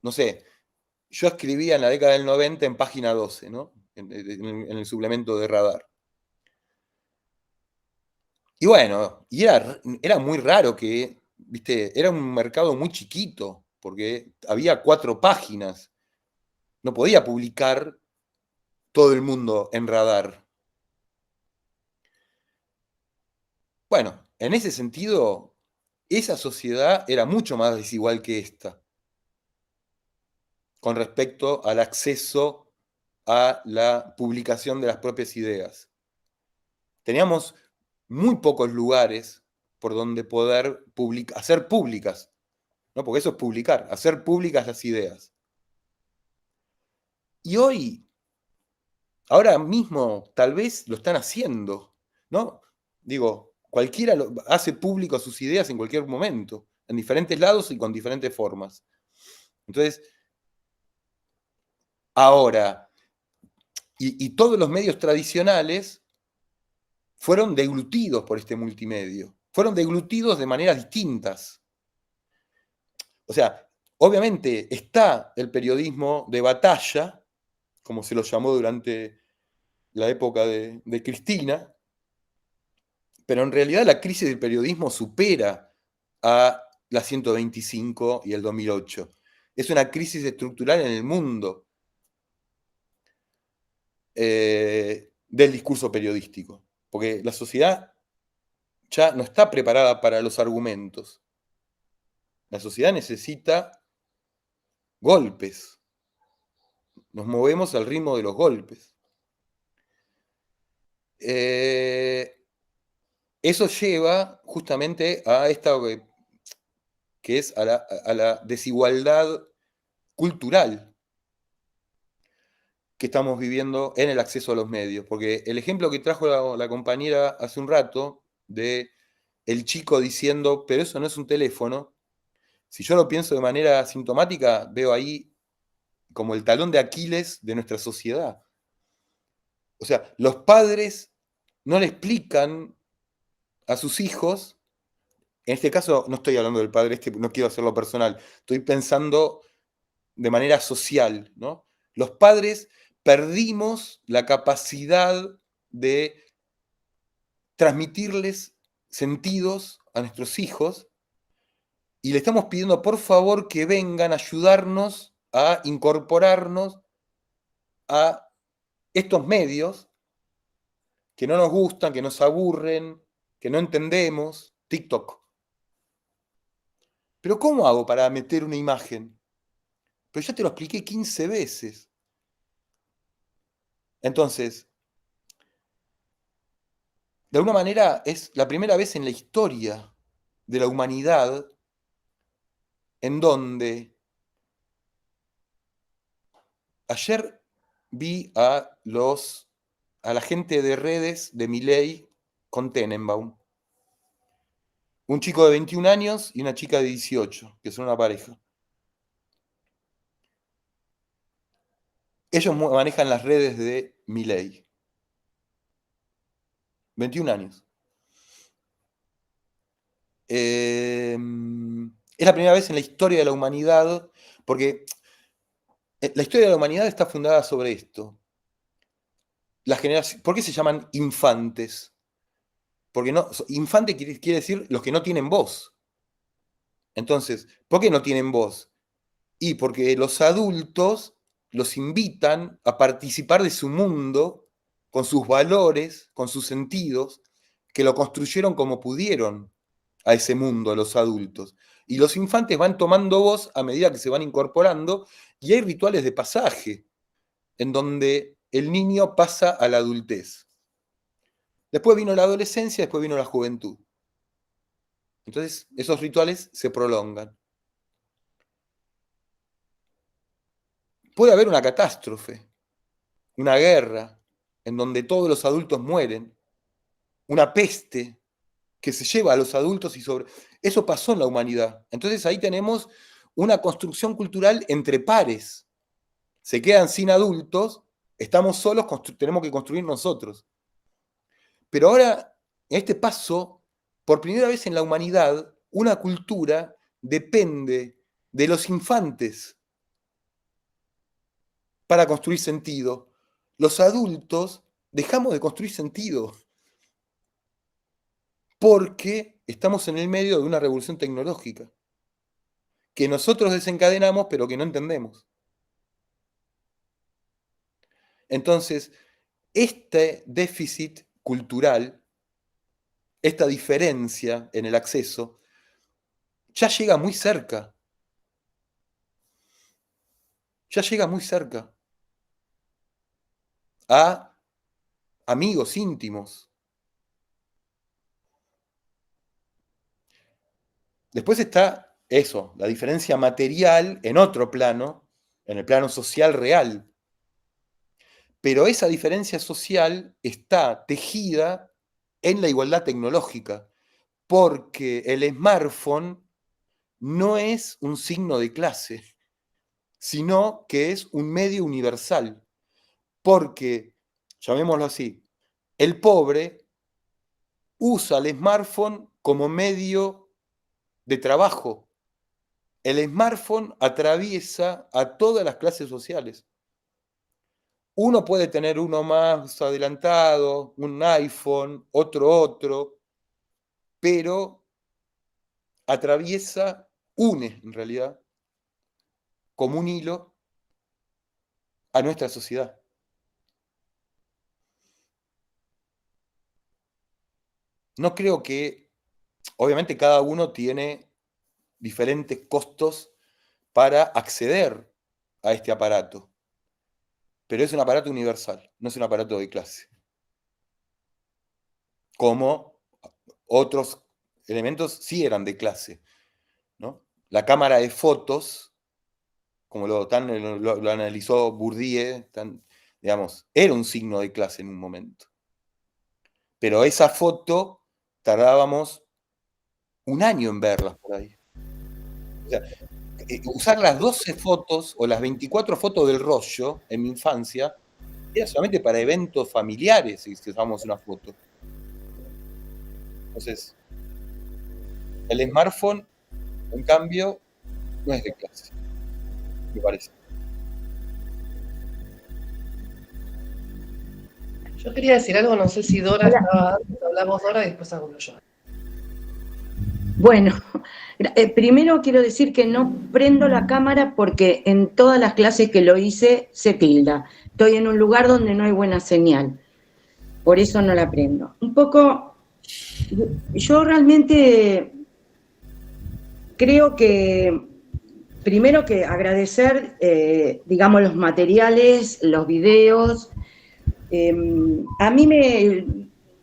no sé, yo escribía en la década del 90 en página 12, ¿no? En el suplemento de Radar. Y bueno, era muy raro que, ¿viste? Era un mercado muy chiquito, porque había 4 páginas. No podía publicar todo el mundo en Radar. Bueno, en ese sentido, esa sociedad era mucho más desigual que esta, con respecto al acceso a la publicación de las propias ideas. Teníamos muy pocos lugares por donde poder hacer públicas, ¿no? Porque eso es publicar, hacer públicas las ideas. Y hoy, ahora mismo, tal vez lo están haciendo, ¿no? Digo, cualquiera hace público sus ideas en cualquier momento, en diferentes lados y con diferentes formas. Entonces, ahora, y todos los medios tradicionales fueron deglutidos por este multimedio, fueron deglutidos de maneras distintas. O sea, obviamente está el periodismo de batalla, como se lo llamó durante la época de Cristina, pero en realidad la crisis del periodismo supera a la 125 y el 2008. Es una crisis estructural en el mundo del discurso periodístico, porque la sociedad ya no está preparada para los argumentos. La sociedad necesita golpes. Nos movemos al ritmo de los golpes. Eso lleva justamente a esta que es a la desigualdad cultural que estamos viviendo en el acceso a los medios. Porque el ejemplo que trajo la compañera hace un rato de el chico diciendo, pero eso no es un teléfono, si yo lo pienso de manera sintomática, veo ahí como el talón de Aquiles de nuestra sociedad. O sea, los padres no le explican a sus hijos, en este caso no estoy hablando del padre, no quiero hacerlo personal, estoy pensando de manera social, ¿no? Los padres perdimos la capacidad de transmitirles sentidos a nuestros hijos y le estamos pidiendo por favor que vengan a ayudarnos a incorporarnos a estos medios que no nos gustan, que nos aburren, que no entendemos, TikTok. Pero ¿cómo hago para meter una imagen? Pero ya te lo expliqué 15 veces. Entonces, de alguna manera es la primera vez en la historia de la humanidad en donde ayer vi a la gente de redes de Milei con Tenenbaum. un chico de 21 años y una chica de 18, que son una pareja. Ellos manejan las redes de Milei. 21 años. Es la primera vez en la historia de la humanidad, porque la historia de la humanidad está fundada sobre esto. ¿Por qué se llaman infantes? Porque no, infante quiere decir los que no tienen voz. Entonces, ¿por qué no tienen voz? Y porque los adultos los invitan a participar de su mundo con sus valores, con sus sentidos, que lo construyeron como pudieron a ese mundo, los adultos. Y los infantes van tomando voz a medida que se van incorporando, y hay rituales de pasaje, en donde el niño pasa a la adultez. Después vino la adolescencia, después vino la juventud. Entonces, esos rituales se prolongan. Puede haber una catástrofe, una guerra, en donde todos los adultos mueren, una peste que se lleva a los adultos y sobre... Eso pasó en la humanidad. Entonces ahí tenemos una construcción cultural entre pares. Se quedan sin adultos, estamos solos, tenemos que construir nosotros. Pero ahora, en este paso, por primera vez en la humanidad, una cultura depende de los infantes para construir sentido. Los adultos dejamos de construir sentido porque estamos en el medio de una revolución tecnológica que nosotros desencadenamos pero que no entendemos. Entonces, este déficit cultural, esta diferencia en el acceso, ya llega muy cerca. Ya llega muy cerca a amigos íntimos. Después está eso, la diferencia material en otro plano, en el plano social real. Pero esa diferencia social está tejida en la igualdad tecnológica, porque el smartphone no es un signo de clase, sino que es un medio universal. Porque, llamémoslo así, el pobre usa el smartphone como medio de trabajo. El smartphone atraviesa a todas las clases sociales. Uno puede tener uno más adelantado, un iPhone, otro, pero atraviesa, une en realidad, como un hilo, a nuestra sociedad. No creo que, obviamente cada uno tiene diferentes costos para acceder a este aparato, pero es un aparato universal, no es un aparato de clase. Como otros elementos sí eran de clase, ¿no? La cámara de fotos, como lo analizó Bourdieu, digamos, era un signo de clase en un momento. Pero esa foto tardábamos un año en verlas por ahí. O sea, usar las 12 fotos o las 24 fotos del rollo en mi infancia era solamente para eventos familiares si usábamos una foto. Entonces, el smartphone, en cambio, no es de clase, me parece. Yo quería decir algo, no sé si Dora estaba antes, hablamos Dora y después hago yo. Bueno, primero quiero decir que no prendo la cámara porque en todas las clases que lo hice se tilda. Estoy en un lugar donde no hay buena señal, por eso no la prendo. Un poco, yo realmente creo que, primero que agradecer, digamos, los materiales, los videos. A mí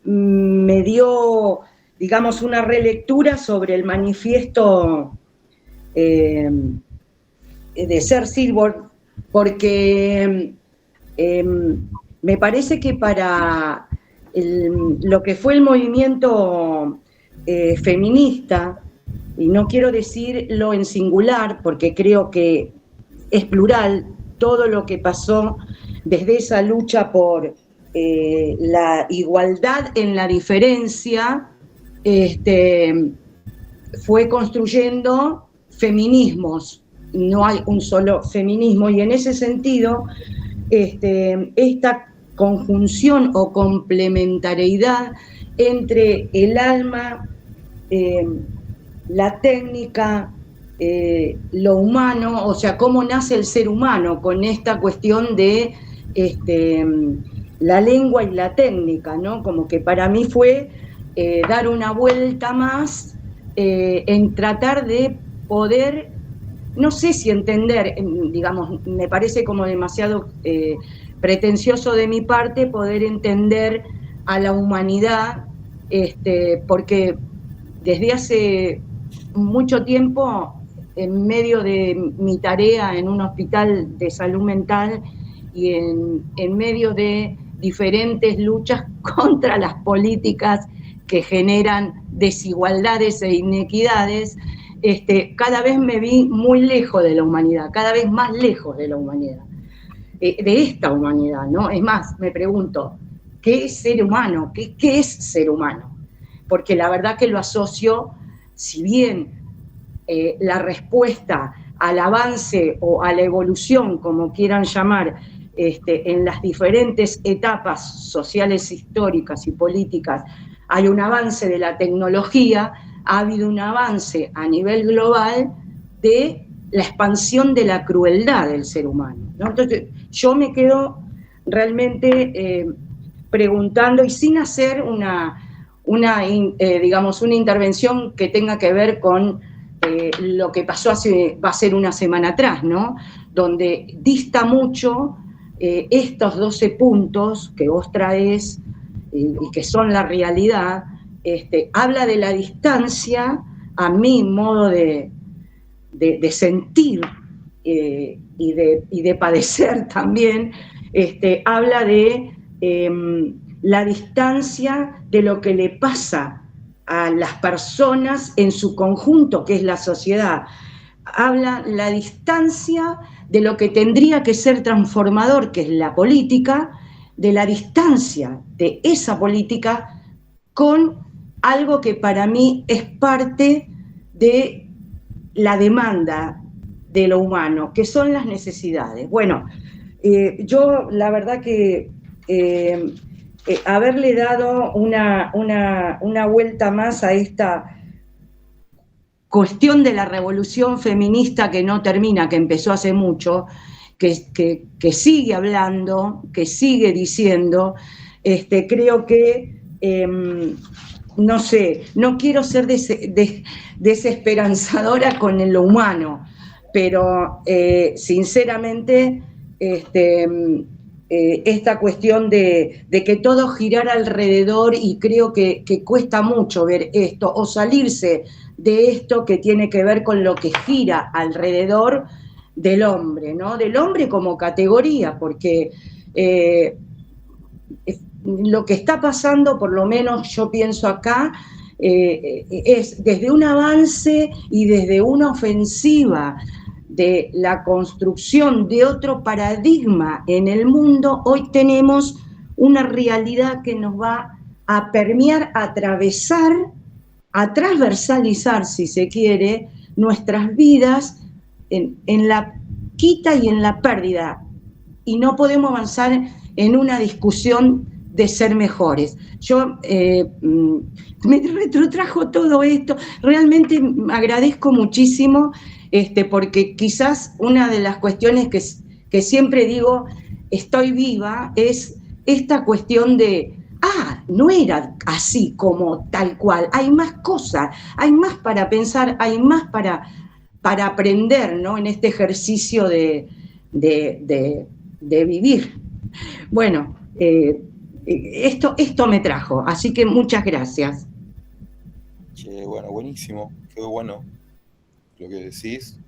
me dio, digamos, una relectura sobre el manifiesto de Ser Silborn, porque me parece que para lo que fue el movimiento feminista, y no quiero decirlo en singular porque creo que es plural, todo lo que pasó desde esa lucha por la igualdad en la diferencia, fue construyendo feminismos, no hay un solo feminismo, y en ese sentido, esta conjunción o complementariedad entre el alma, la técnica, lo humano, o sea, cómo nace el ser humano con esta cuestión de la lengua y la técnica, ¿no? Como que para mí fue dar una vuelta más en tratar de poder, no sé si entender, digamos, me parece como demasiado pretencioso de mi parte poder entender a la humanidad, porque desde hace mucho tiempo, en medio de mi tarea en un hospital de salud mental y en medio de diferentes luchas contra las políticas que generan desigualdades e inequidades, cada vez me vi muy lejos de la humanidad, cada vez más lejos de la humanidad, de esta humanidad, ¿no? Es más, me pregunto, ¿qué es ser humano? ¿Qué es ser humano? Porque la verdad que lo asocio, si bien la respuesta al avance o a la evolución, como quieran llamar, en las diferentes etapas sociales, históricas y políticas, hay un avance de la tecnología, ha habido un avance a nivel global de la expansión de la crueldad del ser humano, ¿no? Entonces, yo me quedo realmente preguntando, y sin hacer digamos, una intervención que tenga que ver con lo que pasó va a ser una semana atrás, ¿no? Donde dista mucho estos 12 puntos que vos traes y que son la realidad, habla de la distancia, a mi modo de sentir y de padecer también, habla de la distancia de lo que le pasa a las personas en su conjunto, que es la sociedad. Habla la distancia de lo que tendría que ser transformador, que es la política, de la distancia de esa política con algo que para mí es parte de la demanda de lo humano, que son las necesidades. Bueno, yo la verdad que haberle dado una vuelta más a esta cuestión de la revolución feminista que no termina, que empezó hace mucho, que sigue hablando, que sigue diciendo, creo que, no sé, no quiero ser desesperanzadora con lo humano, pero sinceramente esta cuestión de que todo girara alrededor, y creo que cuesta mucho ver esto, o salirse de esto que tiene que ver con lo que gira alrededor del hombre, ¿no? Del hombre como categoría, porque lo que está pasando, por lo menos yo pienso acá, es desde un avance y desde una ofensiva de la construcción de otro paradigma en el mundo. Hoy tenemos una realidad que nos va a permear, a atravesar, a transversalizar, si se quiere, nuestras vidas en la quita y en la pérdida, y no podemos avanzar en una discusión de ser mejores. Yo me retrotrajo todo esto, realmente agradezco muchísimo, porque quizás una de las cuestiones que siempre digo, estoy viva, es esta cuestión de, no era así como tal cual, hay más cosas, hay más para pensar, hay más para aprender, ¿no? En este ejercicio de vivir. Bueno, esto me trajo, así que muchas gracias. Bueno, buenísimo, qué bueno lo que decís.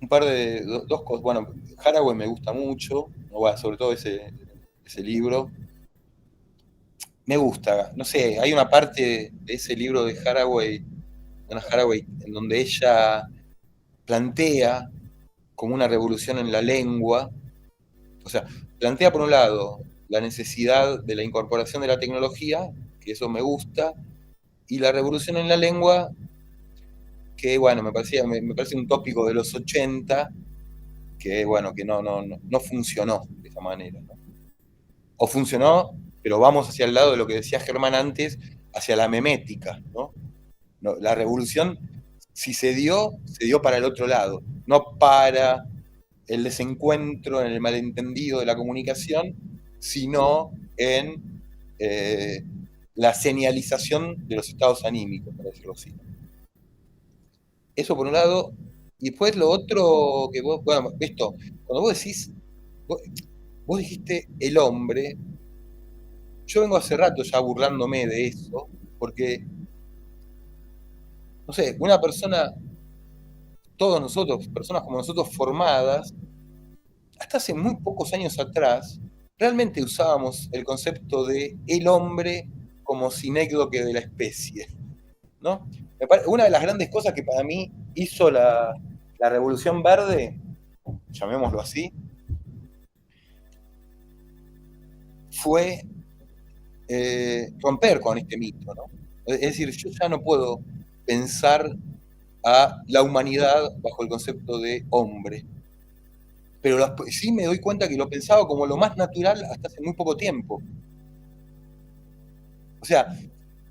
Un par de dos cosas. Bueno, Haraway me gusta mucho, sobre todo ese libro. me gusta, no sé, hay una parte de ese libro de Haraway, en donde ella plantea como una revolución en la lengua, o sea, plantea por un lado la necesidad de la incorporación de la tecnología, que eso me gusta, y la revolución en la lengua, que bueno, me parece un tópico de los 80, que bueno, que no funcionó de esa manera, ¿no? O funcionó, pero vamos hacia el lado de lo que decía Germán antes, hacia la memética, ¿no? La revolución, si se dio para el otro lado, no para el desencuentro, en el malentendido de la comunicación, sino en la señalización de los estados anímicos, para decirlo así. Eso por un lado. Y después lo otro que vos, bueno, esto, cuando vos decís, vos dijiste el hombre, yo vengo hace rato ya burlándome de eso, porque, no sé, una persona, todos nosotros, personas como nosotros formadas, hasta hace muy pocos años atrás, realmente usábamos el concepto de el hombre como sinécdoque de la especie, ¿no? Una de las grandes cosas que para mí hizo la Revolución Verde, llamémoslo así, fue romper con este mito, ¿no? Es decir, yo ya no puedo pensar a la humanidad bajo el concepto de hombre, pero sí me doy cuenta que lo pensaba como lo más natural hasta hace muy poco tiempo. O sea,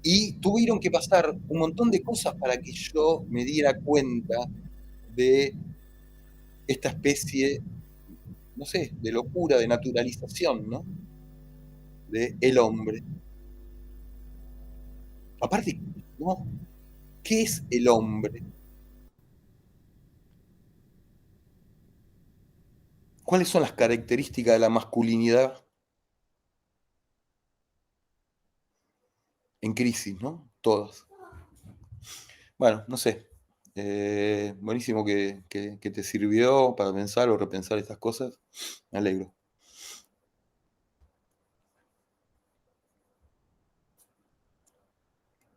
y tuvieron que pasar un montón de cosas para que yo me diera cuenta de esta especie, no sé, de locura, de naturalización, ¿no? De el hombre. Aparte, ¿no? ¿Qué es el hombre? ¿Cuáles son las características de la masculinidad en crisis, ¿no? Todas. Bueno, no sé. Buenísimo que te sirvió para pensar o repensar estas cosas. Me alegro.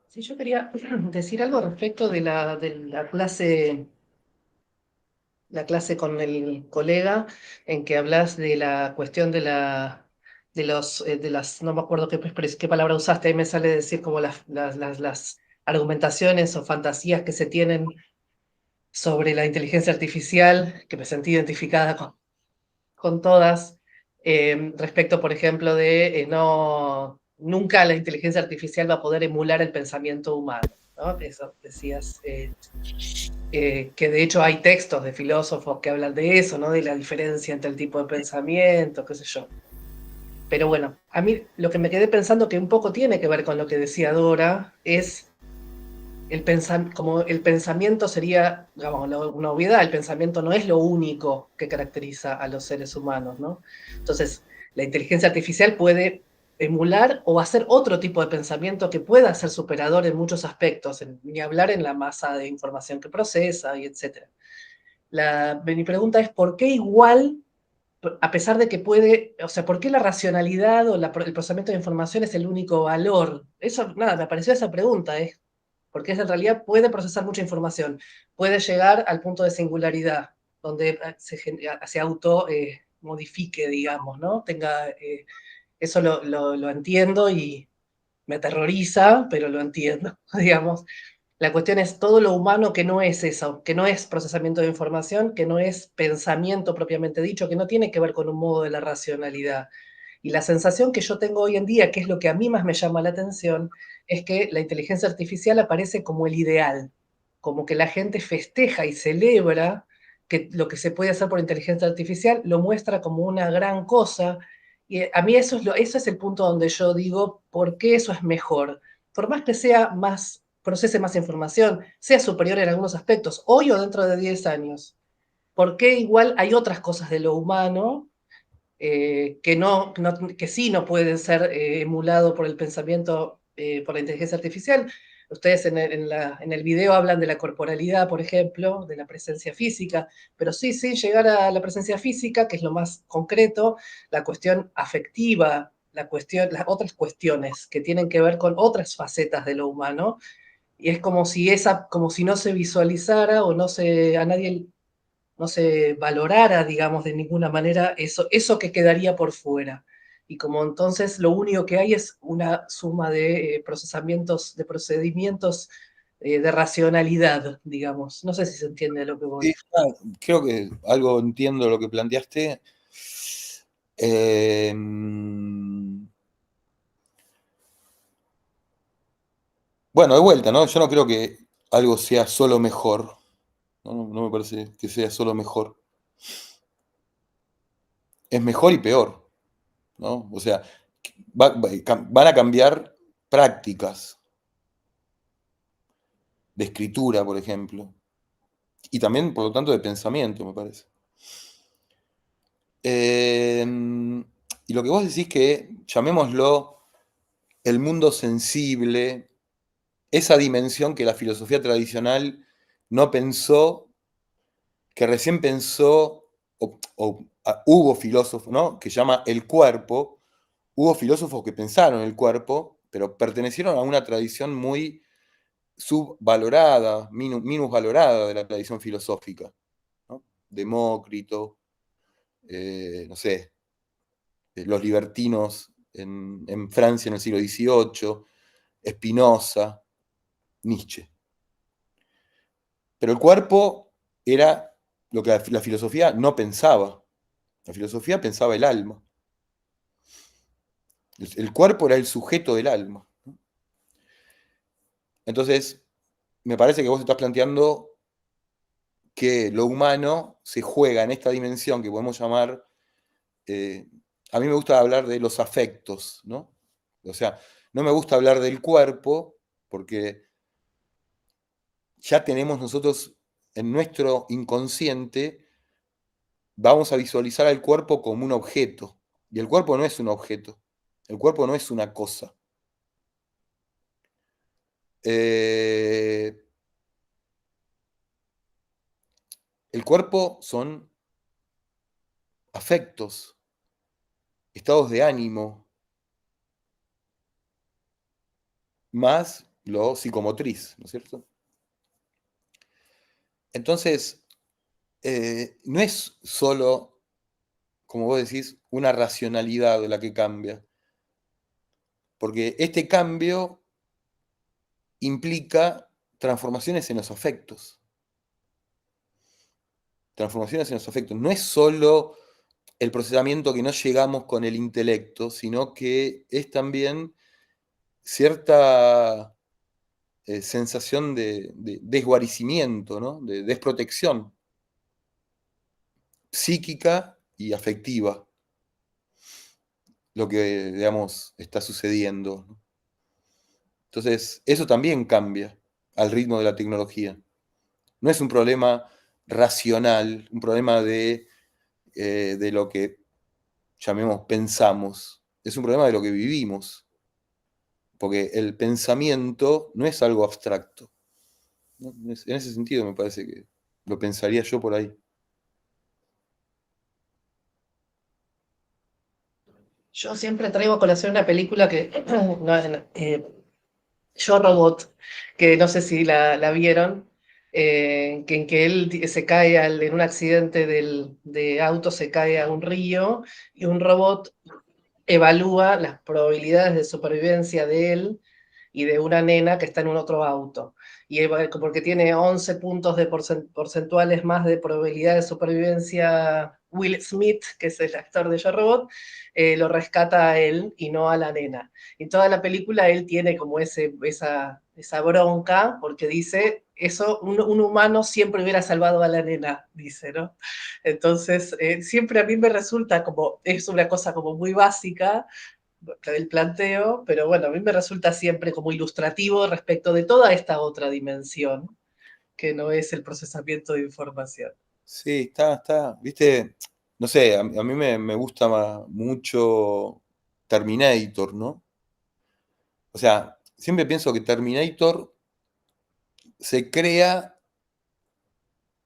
Sí, yo quería decir algo respecto de la clase con el colega, en que hablas de la cuestión de las, no me acuerdo qué palabra usaste, ahí me sale decir como las argumentaciones o fantasías que se tienen sobre la inteligencia artificial, que me sentí identificada con todas, respecto, por ejemplo, de nunca la inteligencia artificial va a poder emular el pensamiento humano, ¿no? Eso decías, que de hecho hay textos de filósofos que hablan de eso, ¿no? De la diferencia entre el tipo de pensamiento, qué sé yo. Pero bueno, a mí lo que me quedé pensando que un poco tiene que ver con lo que decía Dora, es como el pensamiento sería, digamos, una obviedad, el pensamiento no es lo único que caracteriza a los seres humanos, ¿no? Entonces, la inteligencia artificial puede emular o hacer otro tipo de pensamiento que pueda ser superador en muchos aspectos, ni hablar en la masa de información que procesa y etc. Mi pregunta es, ¿por qué igual, a pesar de que puede, o sea, por qué la racionalidad o el procesamiento de información es el único valor? Eso, nada, me apareció esa pregunta, porque en realidad puede procesar mucha información, puede llegar al punto de singularidad, donde se auto modifique, digamos, ¿no? Eso lo entiendo y me aterroriza, pero lo entiendo, digamos. La cuestión es todo lo humano que no es eso, que no es procesamiento de información, que no es pensamiento propiamente dicho, que no tiene que ver con un modo de la racionalidad. Y la sensación que yo tengo hoy en día, que es lo que a mí más me llama la atención, es que la inteligencia artificial aparece como el ideal, como que la gente festeja y celebra que lo que se puede hacer por inteligencia artificial lo muestra como una gran cosa. Y a mí eso es el punto donde yo digo, ¿por qué eso es mejor? Por más que sea más, procese más información, sea superior en algunos aspectos, hoy o dentro de 10 años, ¿por qué igual hay otras cosas de lo humano que sí no pueden ser emulado por el pensamiento, por la inteligencia artificial? Ustedes en el video hablan de la corporalidad, por ejemplo, de la presencia física, pero sí, sin llegar a la presencia física, que es lo más concreto, la cuestión afectiva, las otras cuestiones que tienen que ver con otras facetas de lo humano, y es como si no se visualizara o a nadie no se valorara, digamos, de ninguna manera eso que quedaría por fuera. Y como entonces lo único que hay es una suma de procedimientos de racionalidad, digamos. No sé si se entiende lo que voy. Creo que algo entiendo lo que planteaste. Bueno, de vuelta, ¿no? Yo no creo que algo sea solo mejor. No me parece que sea solo mejor. Es mejor y peor, ¿no? O sea, van a cambiar prácticas de escritura, por ejemplo, y también, por lo tanto, de pensamiento, me parece. Y lo que vos decís que, llamémoslo, el mundo sensible, esa dimensión que la filosofía tradicional no pensó, que recién pensó, hubo filósofos, ¿no? Que llama el cuerpo, hubo filósofos que pensaron el cuerpo, pero pertenecieron a una tradición muy subvalorada, minusvalorada de la tradición filosófica, ¿no? Demócrito, no sé, los libertinos en Francia en el siglo XVIII, Spinoza, Nietzsche. Pero el cuerpo era lo que la filosofía no pensaba. La filosofía pensaba el alma. El cuerpo era el sujeto del alma. Entonces, me parece que vos estás planteando que lo humano se juega en esta dimensión que podemos llamar, a mí me gusta hablar de los afectos, ¿no? O sea, no me gusta hablar del cuerpo porque ya tenemos nosotros en nuestro inconsciente, vamos a visualizar al cuerpo como un objeto. Y el cuerpo no es un objeto. El cuerpo no es una cosa. El cuerpo son afectos, estados de ánimo, más lo psicomotriz, ¿no es cierto? Entonces, no es solo, como vos decís, una racionalidad la que cambia, porque este cambio implica transformaciones en los afectos. Transformaciones en los afectos. No es solo el procesamiento que no llegamos con el intelecto, sino que es también cierta sensación de desguarecimiento, ¿no? De desprotección psíquica y afectiva, lo que, digamos, está sucediendo, ¿no? Entonces, eso también cambia al ritmo de la tecnología. No es un problema racional, un problema de lo que llamemos pensamos, es un problema de lo que vivimos, porque el pensamiento no es algo abstracto, ¿no? En ese sentido me parece que lo pensaría yo por ahí. Yo siempre traigo a colación una película que Yo Robot, que no sé si la vieron, en que él se cae en un accidente de auto, se cae a un río y un robot evalúa las probabilidades de supervivencia de él y de una nena que está en un otro auto. Y porque tiene 11 puntos porcentuales más de probabilidad de supervivencia, Will Smith, que es el actor de Yo Robot, lo rescata a él y no a la nena. En toda la película él tiene como esa bronca, porque dice, eso, un humano siempre hubiera salvado a la nena, dice, ¿no? Entonces, siempre a mí me resulta como, es una cosa como muy básica, el planteo, pero bueno, a mí me resulta siempre como ilustrativo respecto de toda esta otra dimensión, que no es el procesamiento de información. Sí, viste, no sé, a mí me gusta mucho Terminator, ¿no? O sea, siempre pienso que Terminator se crea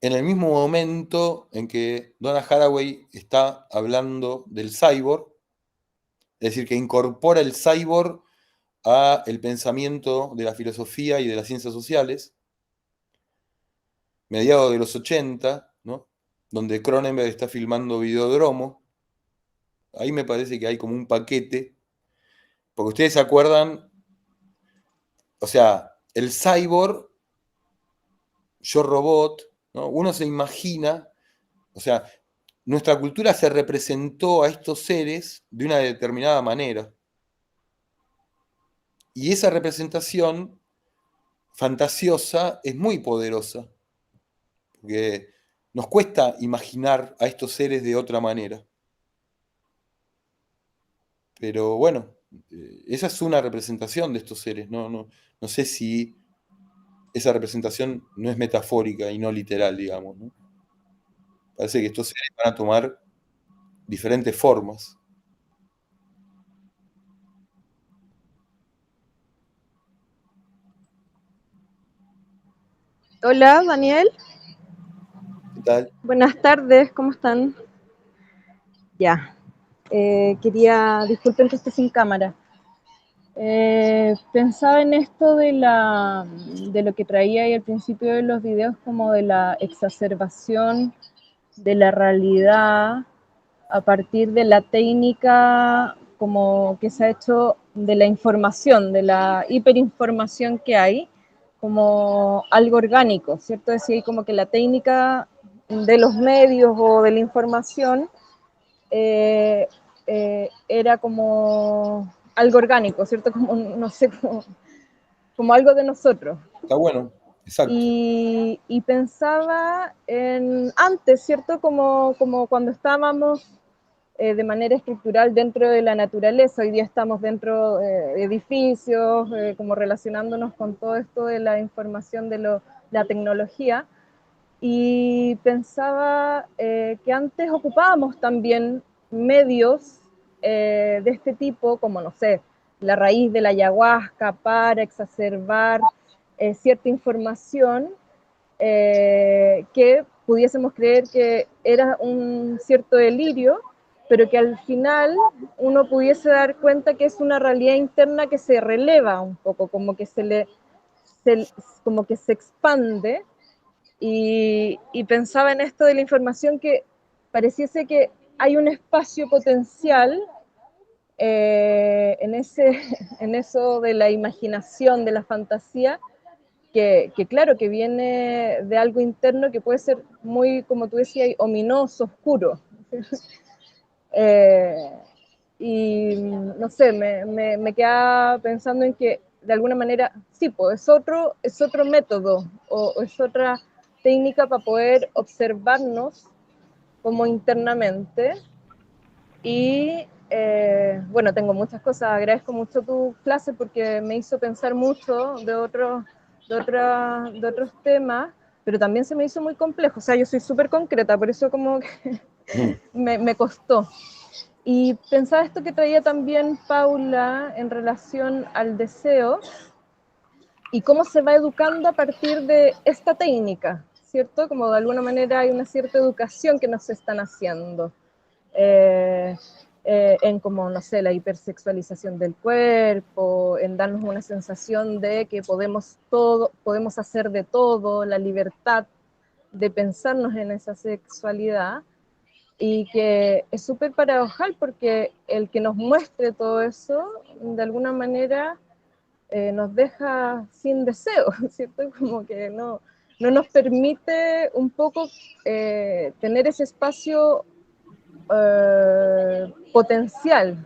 en el mismo momento en que Donna Haraway está hablando del cyborg, Es decir, que incorpora el cyborg a el pensamiento de la filosofía y de las ciencias sociales, mediados de los 80, ¿no? Donde Cronenberg está filmando Videodromo. Ahí me parece que hay como un paquete, porque ustedes se acuerdan, o sea, el cyborg, Yo Robot, ¿no? Uno se imagina, o sea, nuestra cultura se representó a estos seres de una determinada manera. Y esa representación fantasiosa es muy poderosa, porque nos cuesta imaginar a estos seres de otra manera. Pero bueno, esa es una representación de estos seres. No sé si esa representación no es metafórica y no literal, digamos, ¿no? Parece que estos seres van a tomar diferentes formas. Hola, Daniel. ¿Qué tal? Buenas tardes, ¿cómo están? Ya. Disculpen que esté sin cámara. Pensaba en esto de lo que traía ahí al principio de los videos, como de la exacerbación de la realidad a partir de la técnica como que se ha hecho de la información, de la hiperinformación que hay, como algo orgánico, ¿cierto? Es decir, como que la técnica de los medios o de la información era como algo orgánico, ¿cierto? Como, no sé, como algo de nosotros. Está bueno, exacto. Y pensaba en antes, ¿cierto? Como cuando estábamos de manera estructural dentro de la naturaleza. Hoy día estamos dentro de edificios, como relacionándonos con todo esto de la información de la tecnología. Y pensaba que antes ocupábamos también medios de este tipo, como, no sé, la raíz de la ayahuasca para exacerbar cierta información que pudiésemos creer que era un cierto delirio, pero que al final uno pudiese dar cuenta que es una realidad interna que se releva un poco, como que como que se expande. Y pensaba en esto de la información, que pareciese que hay un espacio potencial en eso de la imaginación, de la fantasía, que claro, que viene de algo interno que puede ser muy, como tú decías, ominoso, oscuro. Y no sé, me quedaba pensando en que de alguna manera, sí, pues es otro método o es otra técnica para poder observarnos como internamente. Y bueno, tengo muchas cosas, agradezco mucho tu clase porque me hizo pensar mucho de otros temas, pero también se me hizo muy complejo. O sea, yo soy súper concreta, por eso como que me costó. Y pensaba esto que traía también Paula en relación al deseo y cómo se va educando a partir de esta técnica, ¿cierto? Como de alguna manera hay una cierta educación que nos están haciendo. En como, no sé, la hipersexualización del cuerpo, en darnos una sensación de que podemos hacer de todo, la libertad de pensarnos en esa sexualidad, y que es súper paradojal porque el que nos muestre todo eso, de alguna manera, nos deja sin deseo, ¿cierto? Como que no nos permite un poco tener ese espacio potencial.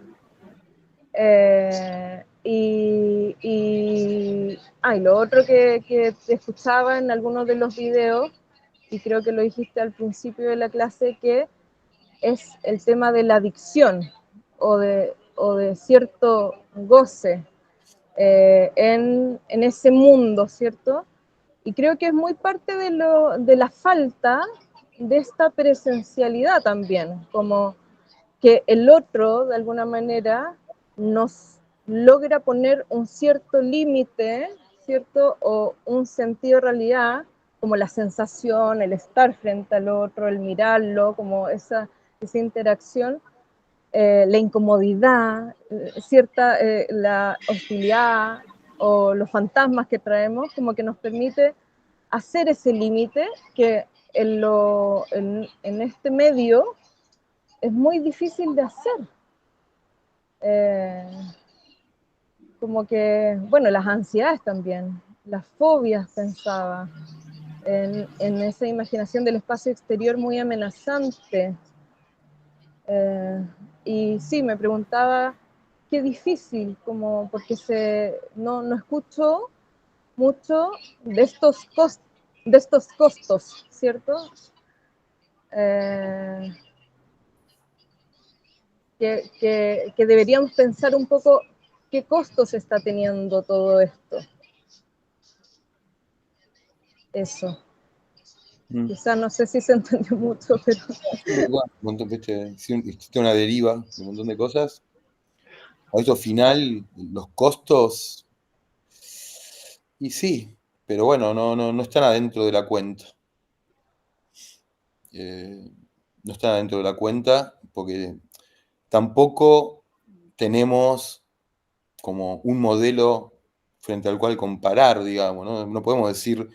Y lo otro que te escuchaba en algunos de los videos, y creo que lo dijiste al principio de la clase, que es el tema de la adicción o de cierto goce en ese mundo, ¿cierto? Y creo que es muy parte de la falta de esta presencialidad también, como que el otro, de alguna manera, nos logra poner un cierto límite, ¿cierto? O un sentido de realidad, como la sensación, el estar frente al otro, el mirarlo, como esa interacción, la incomodidad, cierta, la hostilidad o los fantasmas que traemos, como que nos permite hacer ese límite que en este medio es muy difícil de hacer. Como que, bueno, las ansiedades también, las fobias, pensaba, en esa imaginación del espacio exterior muy amenazante. Y sí, me preguntaba qué difícil, como porque no escucho mucho de estos costos, ¿cierto? Que deberíamos pensar un poco qué costos está teniendo todo esto. Eso. Quizás no sé si se entendió mucho, pero... Existe una deriva de un montón de cosas. A eso final, los costos, y sí, pero bueno, no están adentro de la cuenta. No están adentro de la cuenta porque tampoco tenemos como un modelo frente al cual comparar, digamos, ¿no? No podemos decir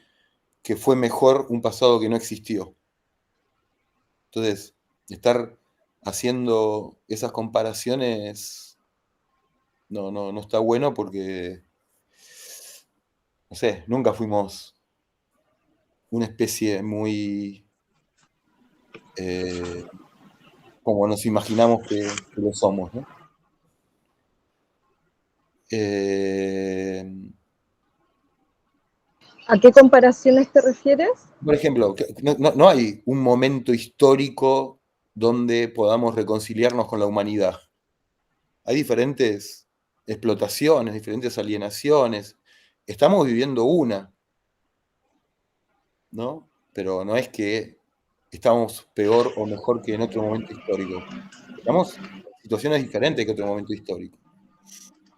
que fue mejor un pasado que no existió. Entonces, estar haciendo esas comparaciones no está bueno porque, no sé, nunca fuimos una especie muy como nos imaginamos que lo somos, ¿no? ¿A qué comparaciones te refieres? Por ejemplo, no hay un momento histórico donde podamos reconciliarnos con la humanidad. Hay diferentes explotaciones, diferentes alienaciones. Estamos viviendo una, ¿no? Pero no es que estamos peor o mejor que en otro momento histórico. Estamos en situaciones diferentes que otro momento histórico.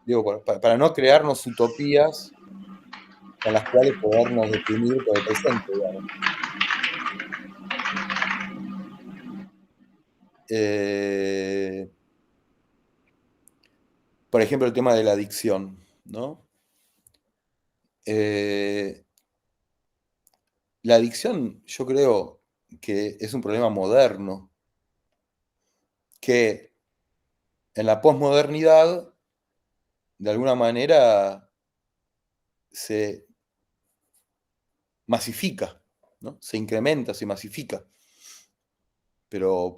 Digo, para no crearnos utopías con las cuales podernos deprimir por el presente, digamos. Por ejemplo, el tema de la adicción, ¿no? La adicción, yo creo que es un problema moderno, que en la posmodernidad, de alguna manera, se masifica, ¿no? Se incrementa, se masifica. Pero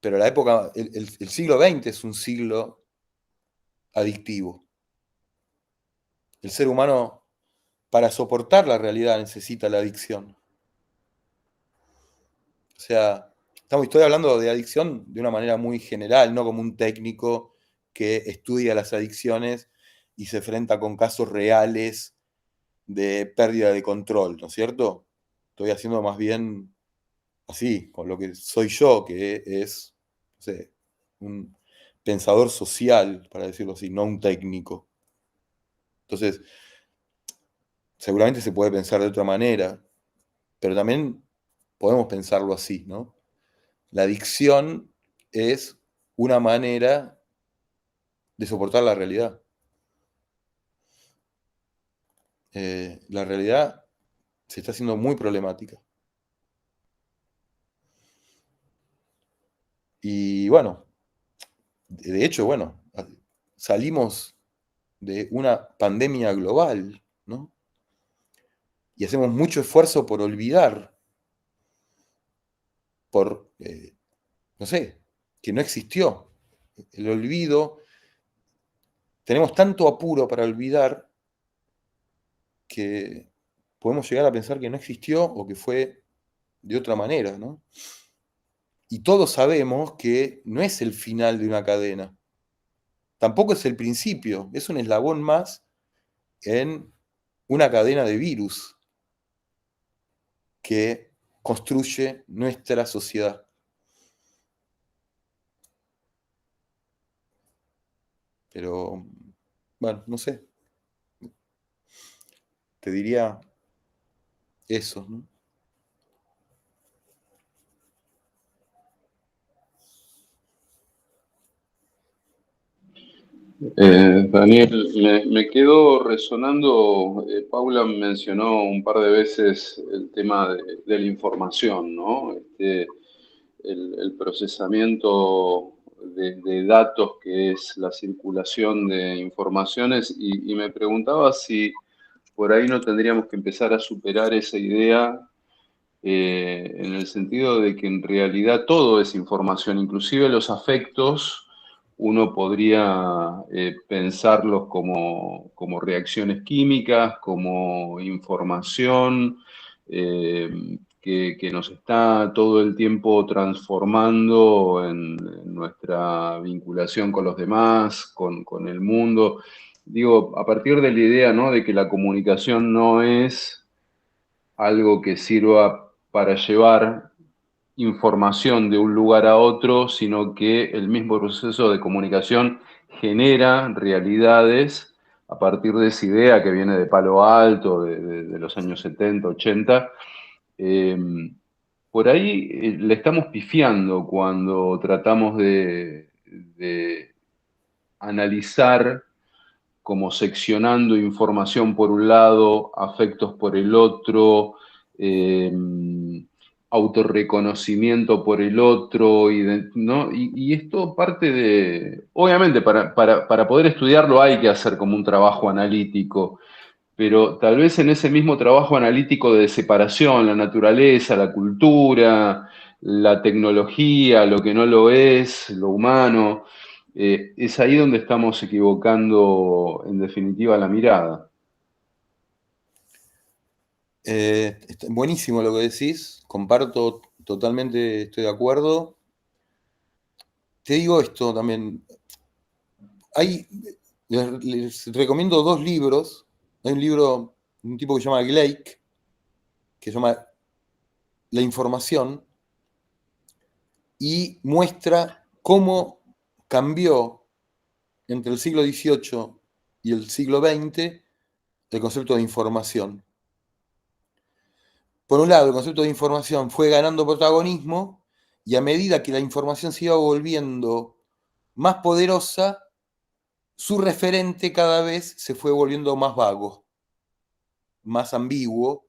la época, el siglo XX es un siglo adictivo. El ser humano, para soportar la realidad, necesita la adicción. O sea, estoy hablando de adicción de una manera muy general, no como un técnico que estudia las adicciones y se enfrenta con casos reales de pérdida de control, ¿no es cierto? Estoy haciendo más bien así, con lo que soy yo, que es, no sé, un pensador social, para decirlo así, no un técnico. Entonces, seguramente se puede pensar de otra manera, pero también podemos pensarlo así, ¿no? La adicción es una manera de soportar la realidad. La realidad se está haciendo muy problemática. Y bueno, de hecho, bueno, salimos de una pandemia global, ¿no? Y hacemos mucho esfuerzo por olvidar, por, no sé, que no existió. El olvido, tenemos tanto apuro para olvidar que podemos llegar a pensar que no existió o que fue de otra manera, ¿no? Y todos sabemos que no es el final de una cadena, tampoco es el principio, es un eslabón más en una cadena de virus que construye nuestra sociedad. Pero, bueno, no sé, te diría eso, ¿no? Daniel, me quedó resonando, Paula mencionó un par de veces el tema de la información, ¿no? El procesamiento de datos, que es la circulación de informaciones, y me preguntaba si por ahí no tendríamos que empezar a superar esa idea, en el sentido de que en realidad todo es información, inclusive los afectos. Uno podría pensarlos como reacciones químicas, como información, que nos está todo el tiempo transformando en nuestra vinculación con los demás, con el mundo. Digo, a partir de la idea, ¿no?, de que la comunicación no es algo que sirva para llevar información de un lugar a otro, sino que el mismo proceso de comunicación genera realidades a partir de esa idea que viene de Palo Alto, de los años 70, 80. Eh, por ahí le estamos pifiando cuando tratamos de analizar como seccionando información por un lado, afectos por el otro, autorreconocimiento por el otro, ¿no? Y esto parte de, obviamente para poder estudiarlo hay que hacer como un trabajo analítico, pero tal vez en ese mismo trabajo analítico de separación, la naturaleza, la cultura, la tecnología, lo que no lo es, lo humano, es ahí donde estamos equivocando, en definitiva, la mirada. Buenísimo lo que decís, comparto totalmente, estoy de acuerdo. Te digo esto también, les recomiendo 2 libros. Hay un libro de un tipo que se llama Gleick, que se llama La información, y muestra cómo cambió entre el siglo XVIII y el siglo XX el concepto de información. Por un lado, el concepto de información fue ganando protagonismo, y a medida que la información se iba volviendo más poderosa, su referente cada vez se fue volviendo más vago, más ambiguo,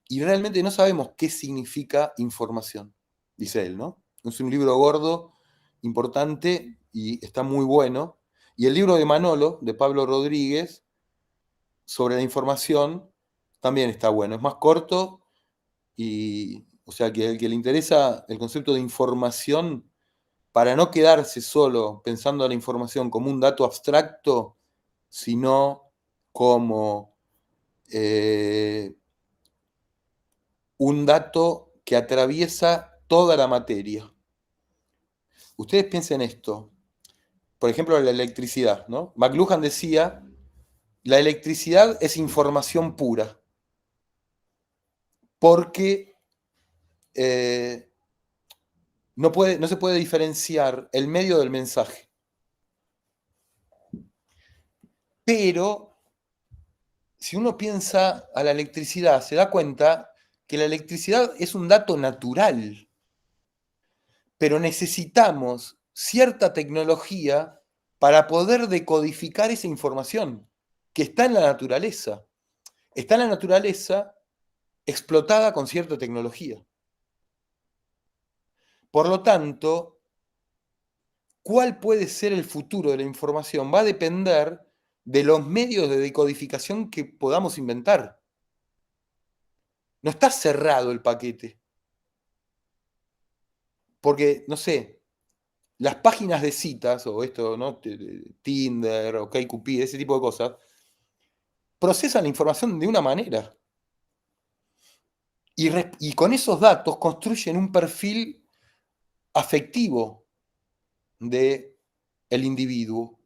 y realmente no sabemos qué significa información, dice él, ¿no? Es un libro gordo, importante, y está muy bueno. Y el libro de Manolo, de Pablo Rodríguez, sobre la información, también está bueno. Es más corto, y, o sea, que el que le interesa el concepto de información, para no quedarse solo pensando a la información como un dato abstracto, sino como un dato que atraviesa toda la materia. Ustedes piensen esto, por ejemplo, la electricidad, ¿no? McLuhan decía, la electricidad es información pura, porque no se puede diferenciar el medio del mensaje. Pero, si uno piensa a la electricidad, se da cuenta que la electricidad es un dato natural, pero necesitamos cierta tecnología para poder decodificar esa información que está en la naturaleza. Está en la naturaleza explotada con cierta tecnología. Por lo tanto, ¿cuál puede ser el futuro de la información? Va a depender de los medios de decodificación que podamos inventar. No está cerrado el paquete. Porque, no sé, las páginas de citas, o esto, ¿no? Tinder, OkCupid, ese tipo de cosas, procesan la información de una manera. Y con esos datos construyen un perfil afectivo del individuo.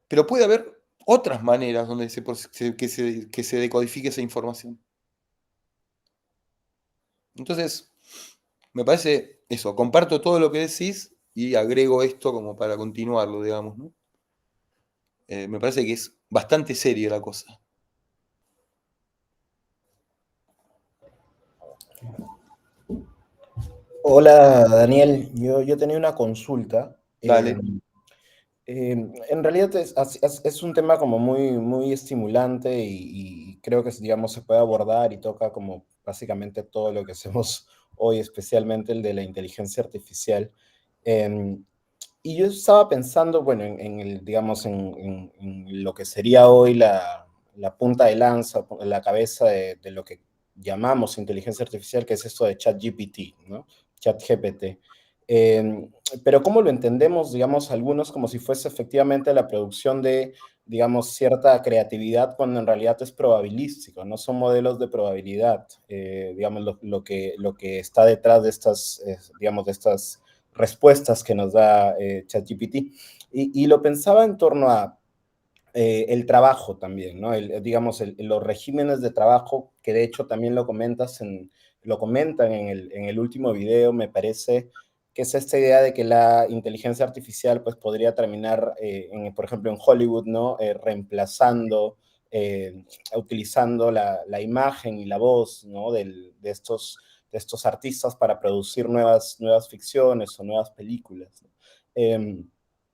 Pero puede haber otras maneras donde que se decodifique esa información. Entonces, me parece eso, comparto todo lo que decís y agrego esto como para continuarlo, digamos, ¿no? Me parece que es bastante seria la cosa. Hola Daniel, yo tenía una consulta. Dale. En realidad es un tema como muy estimulante y creo que, digamos, se puede abordar y toca como básicamente todo lo que hacemos hoy, especialmente el de la inteligencia artificial. Em, y yo estaba pensando, bueno, digamos, en lo que sería hoy la punta de lanza, la cabeza de lo que llamamos inteligencia artificial, que es esto de ChatGPT, ¿no? ChatGPT. Pero ¿cómo lo entendemos, digamos, algunos como si fuese efectivamente la producción de, digamos, cierta creatividad cuando en realidad es probabilístico, no son modelos de probabilidad, digamos, lo que está detrás de estas, digamos, de estas respuestas que nos da ChatGPT. Y lo pensaba en torno a el trabajo también, ¿no? Digamos, los regímenes de trabajo, que de hecho también lo comentan en el último video, me parece, que es esta idea de que la inteligencia artificial pues podría terminar, por ejemplo, en Hollywood, ¿no? Reemplazando, utilizando la imagen y la voz, ¿no? De estos artistas para producir nuevas ficciones o nuevas películas, ¿no?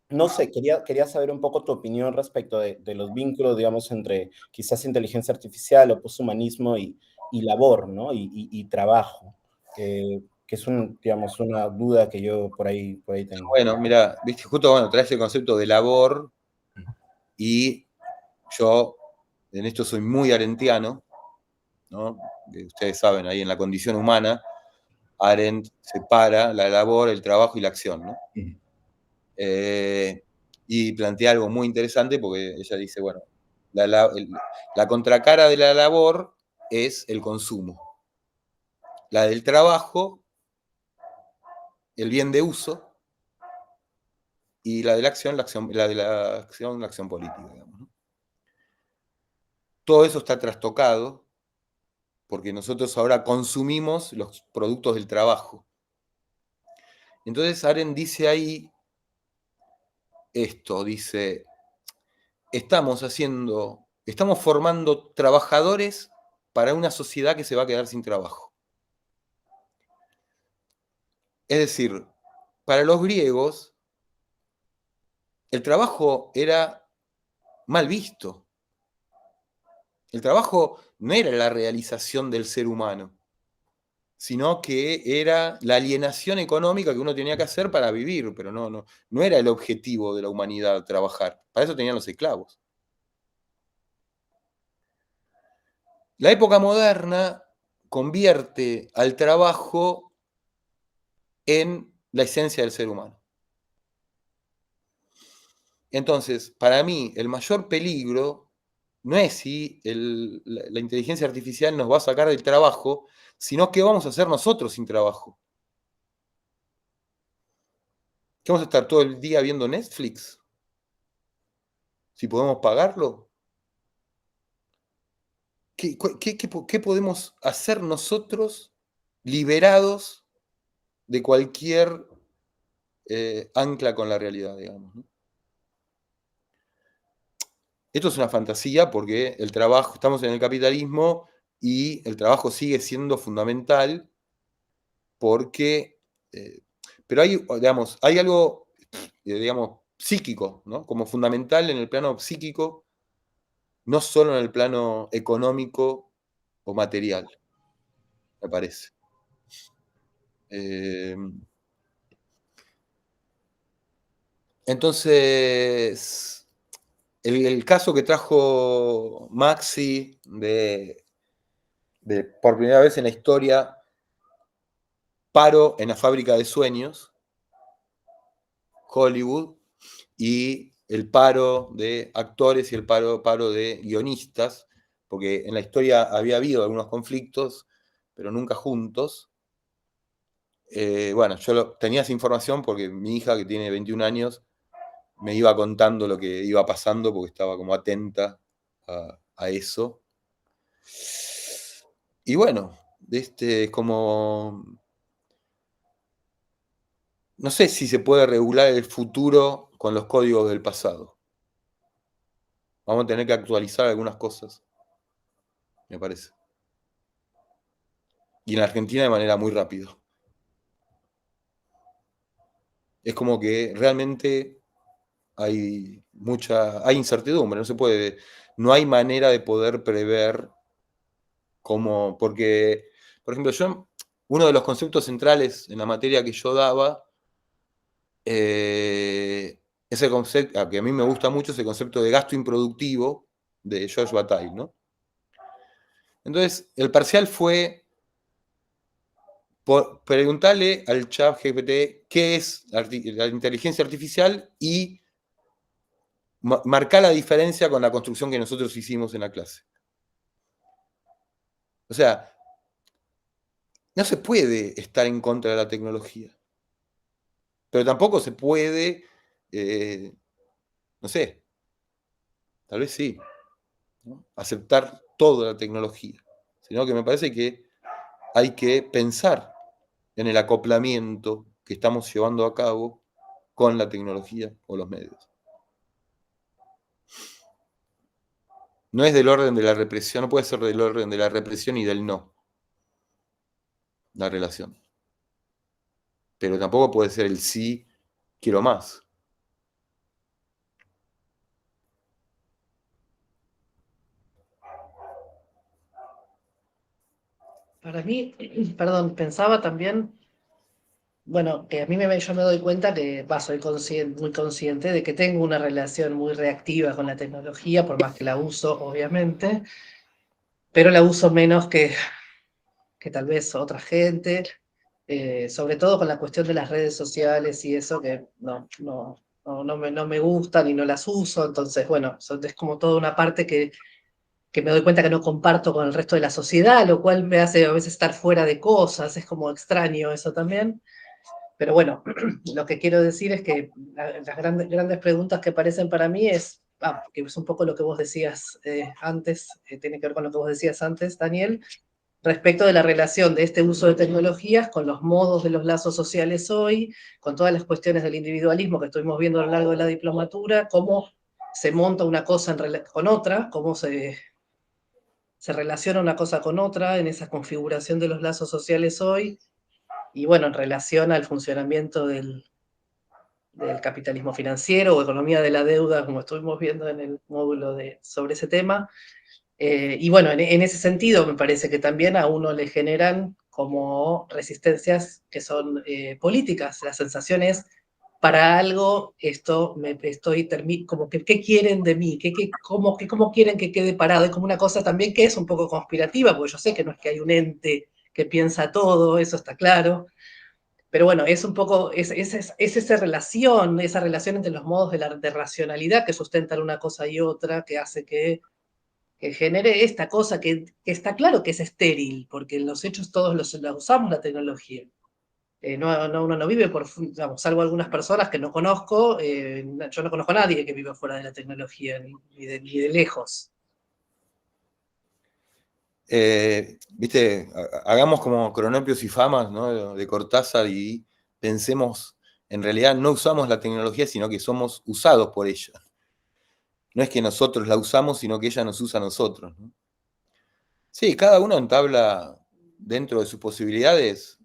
No sé, quería saber un poco tu opinión respecto de los vínculos, digamos, entre quizás inteligencia artificial o poshumanismo y labor, ¿no? Y trabajo, que es digamos, una duda que yo por ahí tengo. Bueno, mira, viste, justo bueno, traes el concepto de labor y yo en esto soy muy arendtiano, ¿no? Ustedes saben, ahí en la condición humana, Arendt separa la labor, el trabajo y la acción, ¿no? Y plantea algo muy interesante porque ella dice, bueno, la contracara de la labor es el consumo. La del trabajo, el bien de uso, y la de la acción, la acción política, digamos, ¿no? Todo eso está trastocado porque nosotros ahora consumimos los productos del trabajo. Entonces Arendt dice ahí esto, dice, estamos formando trabajadores para una sociedad que se va a quedar sin trabajo. Es decir, para los griegos, el trabajo era mal visto. El trabajo no era la realización del ser humano, sino que era la alienación económica que uno tenía que hacer para vivir, pero no era el objetivo de la humanidad trabajar. Para eso tenían los esclavos. La época moderna convierte al trabajo en la esencia del ser humano. Entonces, para mí, el mayor peligro no es si la inteligencia artificial nos va a sacar del trabajo, sino qué vamos a hacer nosotros sin trabajo. ¿Qué vamos a estar todo el día viendo Netflix? Si podemos pagarlo. ¿Qué podemos hacer nosotros liberados de cualquier ancla con la realidad, digamos, ¿no? Esto es una fantasía porque el trabajo, estamos en el capitalismo y el trabajo sigue siendo fundamental porque, pero hay algo, digamos, psíquico, ¿no? Como fundamental en el plano psíquico, no solo en el plano económico o material, me parece. Entonces, el caso que trajo Maxi por primera vez en la historia, paro en la fábrica de sueños, Hollywood, y el paro de actores y el paro de guionistas, porque en la historia había habido algunos conflictos, pero nunca juntos. Bueno, yo tenía esa información porque mi hija, que tiene 21 años, me iba contando lo que iba pasando porque estaba como atenta a eso. Y bueno, como... No sé si se puede regular el futuro con los códigos del pasado. Vamos a tener que actualizar algunas cosas, me parece. Y en Argentina de manera muy rápida. es como que realmente hay incertidumbre, no hay manera de poder prever cómo, porque, por ejemplo, uno de los conceptos centrales en la materia que yo daba, ese concepto, que a mí me gusta mucho, es el concepto de gasto improductivo de George Bataille, ¿no? Entonces, el parcial fue preguntarle al chat GPT qué es la inteligencia artificial y marcar la diferencia con la construcción que nosotros hicimos en la clase. O sea, no se puede estar en contra de la tecnología, pero tampoco se puede, no sé, tal vez sí, ¿no? Aceptar toda la tecnología, sino que me parece que hay que pensar en el acoplamiento que estamos llevando a cabo con la tecnología o los medios. No es del orden de la represión, no puede ser del orden de la represión y del no, la relación. Pero tampoco puede ser el sí, quiero más. Para mí, perdón, pensaba también, bueno, que a mí yo me doy cuenta que soy muy consciente de que tengo una relación muy reactiva con la tecnología, por más que la uso, obviamente, pero la uso menos que tal vez otra gente, sobre todo con la cuestión de las redes sociales y eso que no me gustan y no las uso, entonces, bueno, es como toda una parte que me doy cuenta que no comparto con el resto de la sociedad, lo cual me hace a veces estar fuera de cosas, es como extraño eso también. Pero bueno, lo que quiero decir es que las grandes preguntas que aparecen para mí que es un poco lo que vos decías antes, tiene que ver con lo que vos decías antes, Daniel, respecto de la relación de este uso de tecnologías con los modos de los lazos sociales hoy, con todas las cuestiones del individualismo que estuvimos viendo a lo largo de la diplomatura, cómo se monta una cosa con otra, cómo se relaciona una cosa con otra en esa configuración de los lazos sociales hoy, y bueno, en relación al funcionamiento del capitalismo financiero o economía de la deuda, como estuvimos viendo en el módulo sobre ese tema. Y bueno, en ese sentido me parece que también a uno le generan como resistencias que son políticas. La sensación es, para algo, esto como que, ¿qué quieren de mí? ¿Cómo quieren que quede parado? Es como una cosa también que es un poco conspirativa, porque yo sé que no es que hay un ente que piensa todo, eso está claro. Pero bueno, es un poco, es esa relación entre los modos de racionalidad que sustentan una cosa y otra, que hace que genere esta cosa que está claro que es estéril, porque en los hechos todos la usamos la tecnología. Uno no vive digamos, salvo algunas personas que no conozco, yo no conozco a nadie que viva fuera de la tecnología, ni de lejos. Viste, hagamos como Cronopios y Famas, ¿no? De Cortázar, y pensemos, en realidad no usamos la tecnología, sino que somos usados por ella. No es que nosotros la usamos, sino que ella nos usa a nosotros, ¿no? Sí, cada uno entabla dentro de sus posibilidades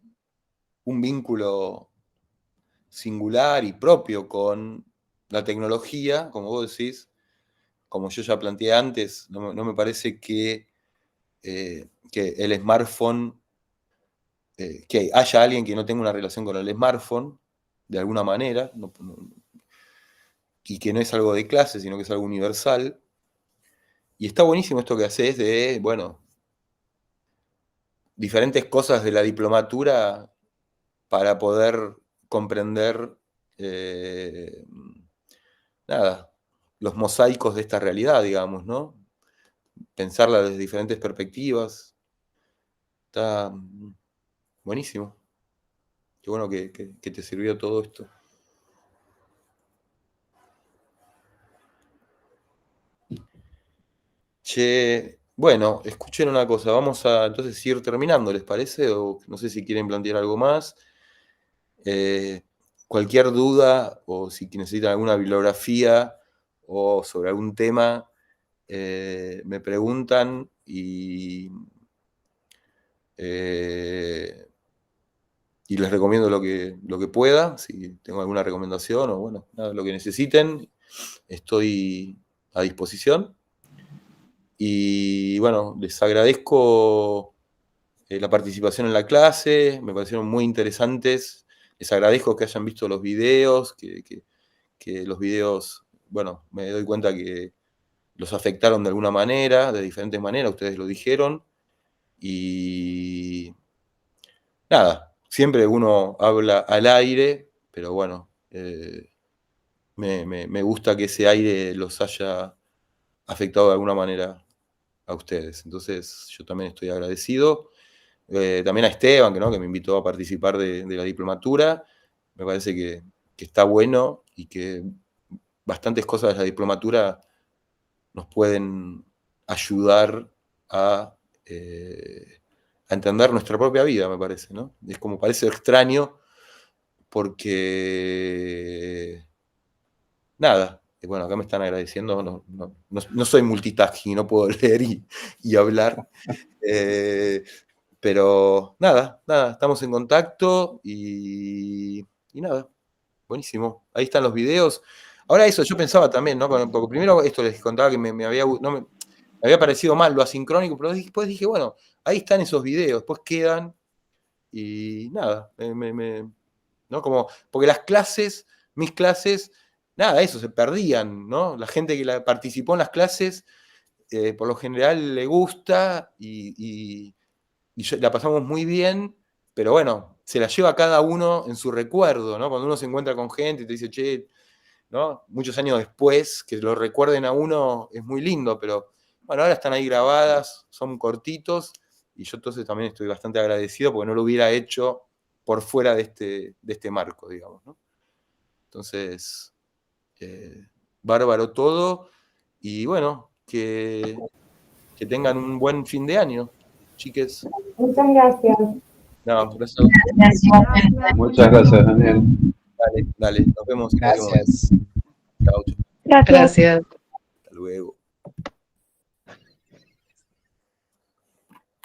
un vínculo singular y propio con la tecnología, como vos decís, como yo ya planteé antes, no me parece que el smartphone, que haya alguien que no tenga una relación con el smartphone, de alguna manera, y que no es algo de clase, sino que es algo universal. Y está buenísimo esto que haces de, bueno, diferentes cosas de la diplomatura para poder comprender, nada, los mosaicos de esta realidad, digamos, ¿no? Pensarla desde diferentes perspectivas. Está buenísimo. Qué bueno que te sirvió todo esto. Che, bueno, escuchen una cosa, vamos a entonces ir terminando, ¿les parece? O no sé si quieren plantear algo más. Cualquier duda o si necesitan alguna bibliografía o sobre algún tema, me preguntan y y les recomiendo lo que pueda, si tengo alguna recomendación o bueno, nada, lo que necesiten, estoy a disposición. Y bueno, les agradezco la participación en la clase, me parecieron muy interesantes. Les agradezco que hayan visto los videos, que los videos, bueno, me doy cuenta que los afectaron de alguna manera, de diferentes maneras, ustedes lo dijeron. Y nada, siempre uno habla al aire, pero bueno, me gusta que ese aire los haya afectado de alguna manera a ustedes. Entonces yo también estoy agradecido. También a Esteban, que me invitó a participar de la diplomatura. Me parece que está bueno y que bastantes cosas de la diplomatura nos pueden ayudar a entender nuestra propia vida, me parece, ¿no? Es como parece extraño porque nada, bueno, acá me están agradeciendo, no soy multitasking, no puedo leer y hablar, pero nada, estamos en contacto y nada, buenísimo, ahí están los videos. Ahora eso, yo pensaba también, ¿no? Porque primero esto les contaba que me había parecido mal lo asincrónico, pero después dije, bueno, ahí están esos videos, después quedan y nada, ¿no? Como, porque mis clases, nada, eso, se perdían, ¿no? La gente que participó en las clases, por lo general le gusta y la pasamos muy bien, pero bueno, se la lleva cada uno en su recuerdo, ¿no? Cuando uno se encuentra con gente y te dice, che, ¿no? Muchos años después, que lo recuerden a uno es muy lindo, pero bueno, ahora están ahí grabadas, son cortitos, y yo entonces también estoy bastante agradecido porque no lo hubiera hecho por fuera de este marco, digamos, ¿no? Entonces, bárbaro todo, y bueno, que tengan un buen fin de año, chiques. Muchas gracias. No, gracias. Muchas gracias, Daniel. Dale, nos vemos. Gracias. Chao. Gracias. Hasta luego.